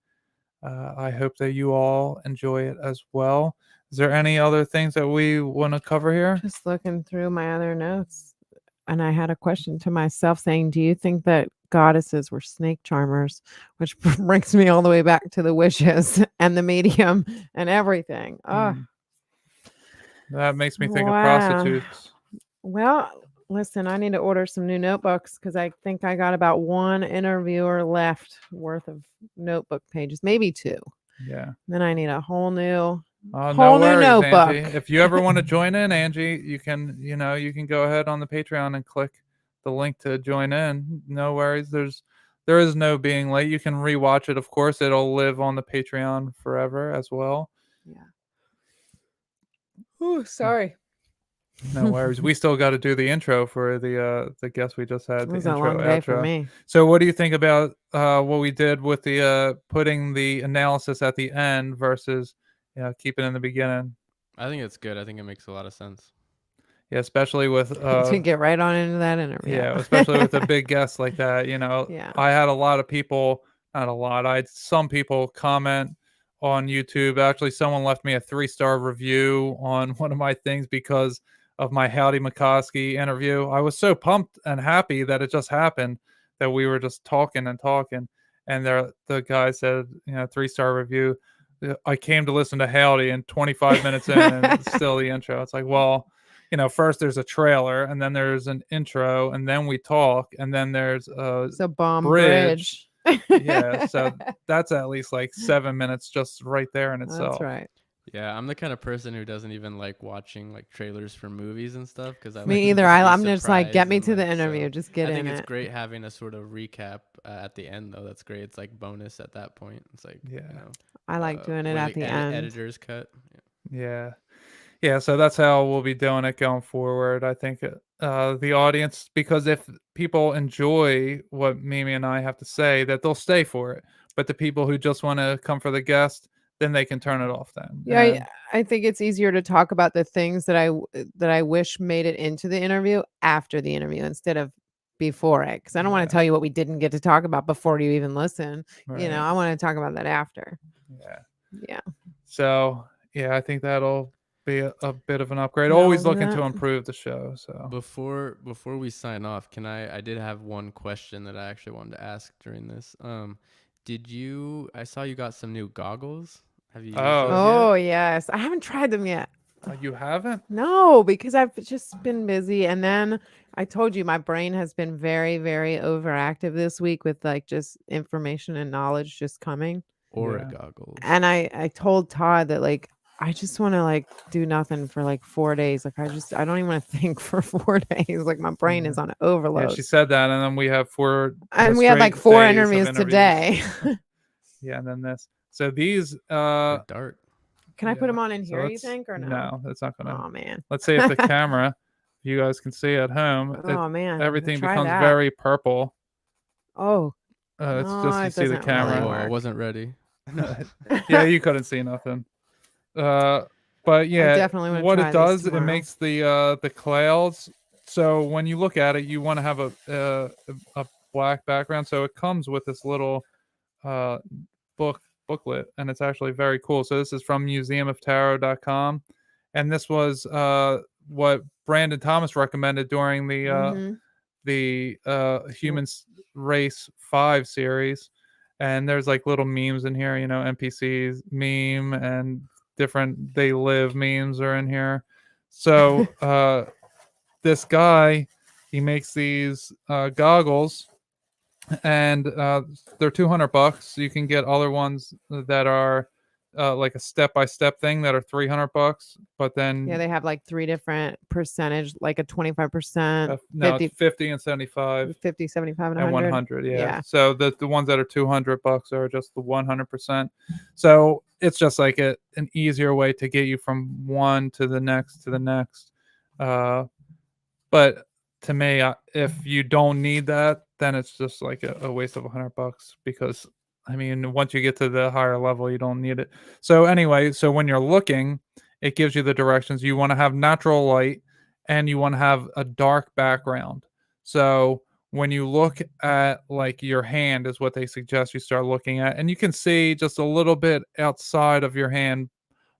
I hope that you all enjoy it as well. Is there any other things that we want to cover here? Just looking through my other notes, and I had a question to myself saying, do you think that goddesses were snake charmers? Which brings me all the way back to the wishes and the medium and everything. Oh, That makes me think of wow. prostitutes. Well, listen, I need to order some new notebooks because I think I got about 1 interviewer left worth of notebook pages, maybe 2. Yeah. Then I need a whole new No whole new worries, notebook. Angie. If you ever want to join in, Angie, you can go ahead on the Patreon and click the link to join in. No worries. There is no being late. You can rewatch it. Of course, it'll live on the Patreon forever as well. Yeah. Ooh, sorry. No worries. We still got to do the intro for the guest we just had. It The was a intro, long day for outro. me. So, what do you think about what we did with the putting the analysis at the end versus keeping it in the beginning? I think it's good. I think it makes a lot of sense. Yeah, especially with to get right on into that interview. yeah, especially with a big guest like that. Yeah. I had a lot of people, not a lot. I had some people comment on YouTube. Actually, someone left me a 3-star review on one of my things because of my Howdy McCoskey interview. I was so pumped and happy that it just happened, that we were just talking and talking. And the guy said, 3-star review. I came to listen to Howdy, and 25 minutes in, and it's still the intro. It's like, well, first there's a trailer, and then there's an intro, and then we talk, and then there's It's a bomb bridge. bridge. Yeah, so that's at least like 7 minutes just right there in itself. That's right. Yeah, I'm the kind of person who doesn't even like watching like trailers for movies and stuff because Me either. I'm just like, get me to the interview. Just get I in think it's it. great having a sort of recap at the end, though. That's great. It's like bonus at that point. It's like, Yeah. I like doing it where at the end. Editor's cut. Yeah. Yeah, so that's how we'll be doing it going forward. I think the audience, because if people enjoy what Mimi and I have to say, that they'll stay for it. But the people who just want to come for the guest, then they can turn it off then. Yeah, And- I think it's easier to talk about the things that I wish made it into the interview after the interview instead of before it, because I don't want Yeah. to tell you what we didn't get to talk about before you even listen. You know, Right. I want to talk about that after. Yeah. Yeah. So yeah, I think that'll be a bit of an upgrade. Always No, looking to that- improve the show. So Before we sign off, I did have one question that I actually wanted to ask during this. Did you I saw you got some new goggles. Have you used Oh. those Oh yet? yes, I haven't tried them yet. you haven't? No, because I've just been busy. And then I told you my brain has been very, very overactive this week with like just information and knowledge just coming. Aura Yeah. goggles. And I told Todd that like I just want to like do nothing for like 4 days. Like I don't even want to think for 4 days. Like my brain is on Yeah, overload. she said that, and then we have 4 And we had like straight 4 days of interviews today. Yeah, and then this. So these They're dark. Can I put yeah, them on in so here, you let's- think, or no? No, that's not gonna. Oh man. Let's see if the camera, you guys can see at home, Oh man. I'm gonna everything try becomes that. very purple. Oh. It's No, just you it see the doesn't really camera. Oh, I work. wasn't ready. Yeah, you couldn't see nothing. But yeah, definitely wanna what try it these does, it tomorrow. makes the clouds. So when you look at it, you want to have a black background. So it comes with this little uh booklet, and it's actually very cool. So this is from museumoftarot.com, and this was what Brandon Thomas recommended during Mhm. the Humans Race 5 series. And there's like little memes in here, you know, NPCs meme and different They Live memes are in here. So this guy, he makes these goggles, and they're $200. You can get other ones that are like a step-by-step thing that are $300, but then Yeah, they have like 3 different percentage, like a 25%, no, 50, it's 50 and 75 50, 75, and and 100. 100. Yeah. Yeah. So the ones that are $200 are just the 100%. So it's just like an easier way to get you from one to the next to the next. But to me, if you don't need that, then it's just like a waste of $100, because I mean, once you get to the higher level, you don't need it. So anyway, so when you're looking, it gives you the directions. You want to have natural light, and you want to have a dark background. So when you look at like your hand is what they suggest you start looking at, and you can see just a little bit outside of your hand. An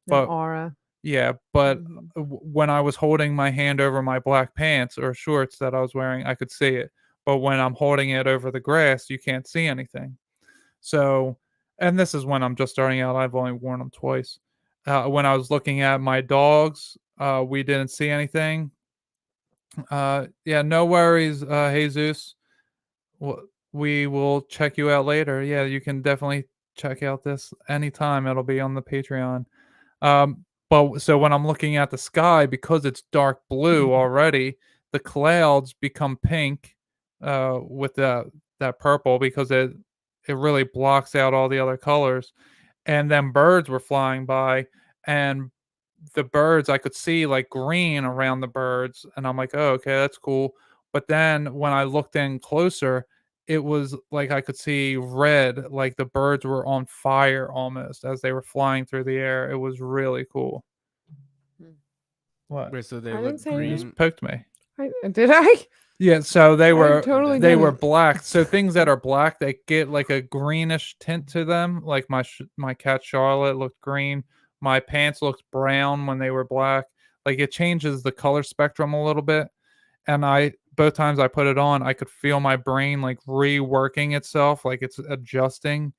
But aura. yeah, but Mhm. when I was holding my hand over my black pants or shorts that I was wearing, I could see it. But when I'm holding it over the grass, you can't see anything. So, and this is when I'm just starting out. I've only worn them twice. When I was looking at my dogs, we didn't see anything. Yeah, no worries, Jesus. We will check you out later. Yeah, you can definitely check out this anytime. It'll be on the Patreon. But so when I'm looking at the sky, because it's dark blue already, the clouds become pink with that purple, because it really blocks out all the other colors. And then birds were flying by, and the birds, I could see like green around the birds, and I'm like, oh, okay, that's cool. But then when I looked in closer, it was like I could see red, like the birds were on fire almost as they were flying through the air. It was really cool. Hmm. What? Wait, so they I look didn't say You green. just poked me. Did I? Yeah, so they were totally they were didn't. black. So things that are black, they get like a greenish tint to them. Like my cat Charlotte looked green. My pants looked brown when they were black. Like it changes the color spectrum a little bit. And I both times I put it on, I could feel my brain like reworking itself, like it's adjusting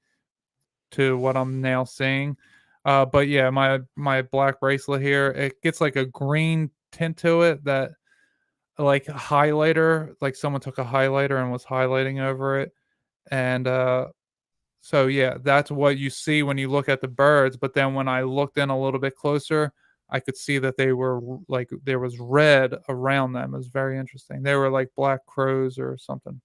to what I'm now seeing. But yeah, my black bracelet here, it gets like a green tint to it that like a highlighter, like someone took a highlighter and was highlighting over it. And so yeah, that's what you see when you look at the birds. But then when I looked in a little bit closer, I could see that they were like there was red around them. It was very interesting. They were like black crows or something.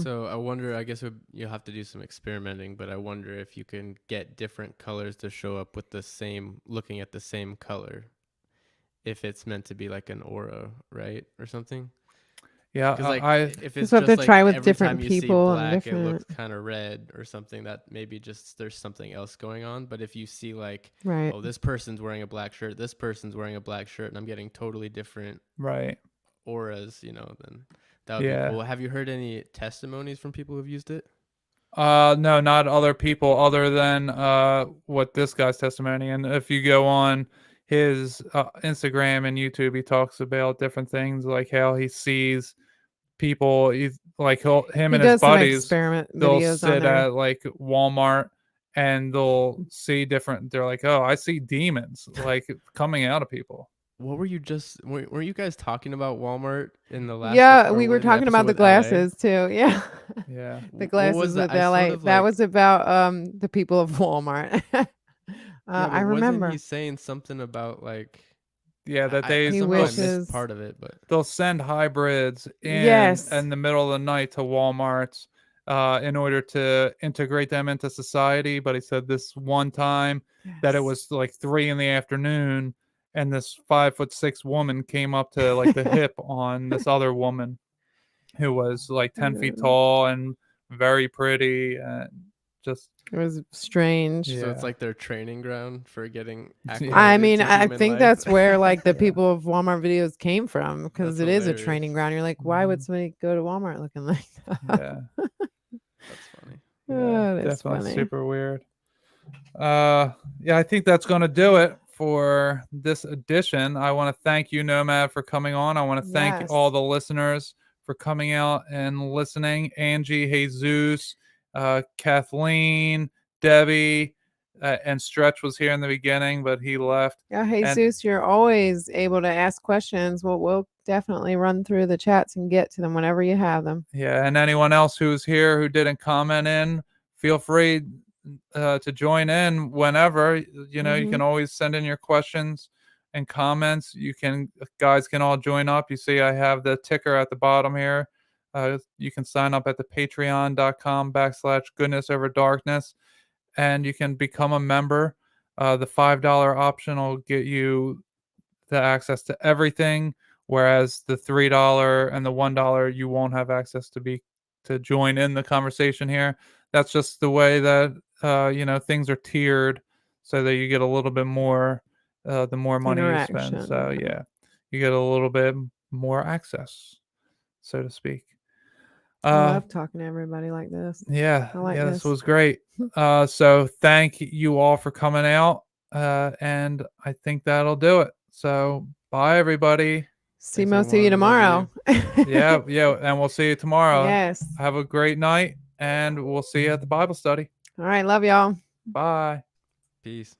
So I wonder, I guess you'll have to do some experimenting, but I wonder if you can get different colors to show up with the same, looking at the same color, if it's meant to be like an aura, right? Or something. Yeah, Because like I if it's Just have just to like try with every different time you see people and black, it looks different- kind of red or something, that maybe just there's something else going on. But if you see like, Right. oh, this person's wearing a black shirt, this person's wearing a black shirt, and I'm getting totally different right. auras, then that would be Yeah. cool. Have you heard any testimonies from people who've used it? No, not other people other than what this guy's testimony. And if you go on his Instagram and YouTube, he talks about different things, like how he sees people. Like him He and his does some buddies, experiment they'll videos on sit there. at like Walmart and they'll see different. They're like, oh, I see demons like coming out of people. What were you just? Were you guys talking about Walmart in the last? Yeah, or we were in the talking about episode the with LA? glasses too. Yeah. Yeah. The What glasses was that? with I LA. sort of, That like- was about the people of Walmart. Yeah, I but remember. Wasn't he saying something about like? Yeah, that they He somehow I wishes- missed part of it, but they'll send hybrids Yes. in the middle of the night to Walmart in order to integrate them into society. But he said this one time that it Yes. was like 3 p.m. and this 5'6" woman came up to like the hip on this other woman who was like 10 feet Mm. tall and very pretty and just It was strange. so Yeah. it's like their training ground for getting. I I acclimated mean, to I human think life. that's where like the Yeah. people of Walmart videos came from, because That's it is a hilarious. training ground. You're like, why would Mhm. somebody go to Walmart looking like that? yeah, That's funny. Oh, that's definitely funny. super weird. Yeah, I think that's going to do it for this edition. I want to thank you, Nomad, for coming on. I want to thank Yes. all the listeners for coming out and listening. Angie, Jesus, Kathleen, Debbie, and Stretch was here in the beginning, but he left. Yeah, Jesus, you're always able to ask questions. We'll definitely run through the chats and get to them whenever you have them. Yeah, and anyone else who's here who didn't comment in, feel free to join in whenever. You Mm-hmm. can always send in your questions and comments. Guys can all join up. You see I have the ticker at the bottom here. You can sign up at the patreon.com/goodnessoverdarkness, and you can become a member. The $5 option will get you the access to everything, whereas the $3 and the $1 you won't have access to join in the conversation here. That's just the way that things are tiered, so that you get a little bit more the more money you spend. So Interaction. yeah, you get a little bit more access, so to speak. I love talking to everybody like this. Yeah, I like this this. was great. So thank you all for coming out, and I think that'll do it. So bye, everybody. See Thanks, most of you everyone. Love tomorrow. Yeah, and we'll see you tomorrow. Yes. Have a great night, and we'll see you at the Bible study. All right. Love y'all. Bye. Peace.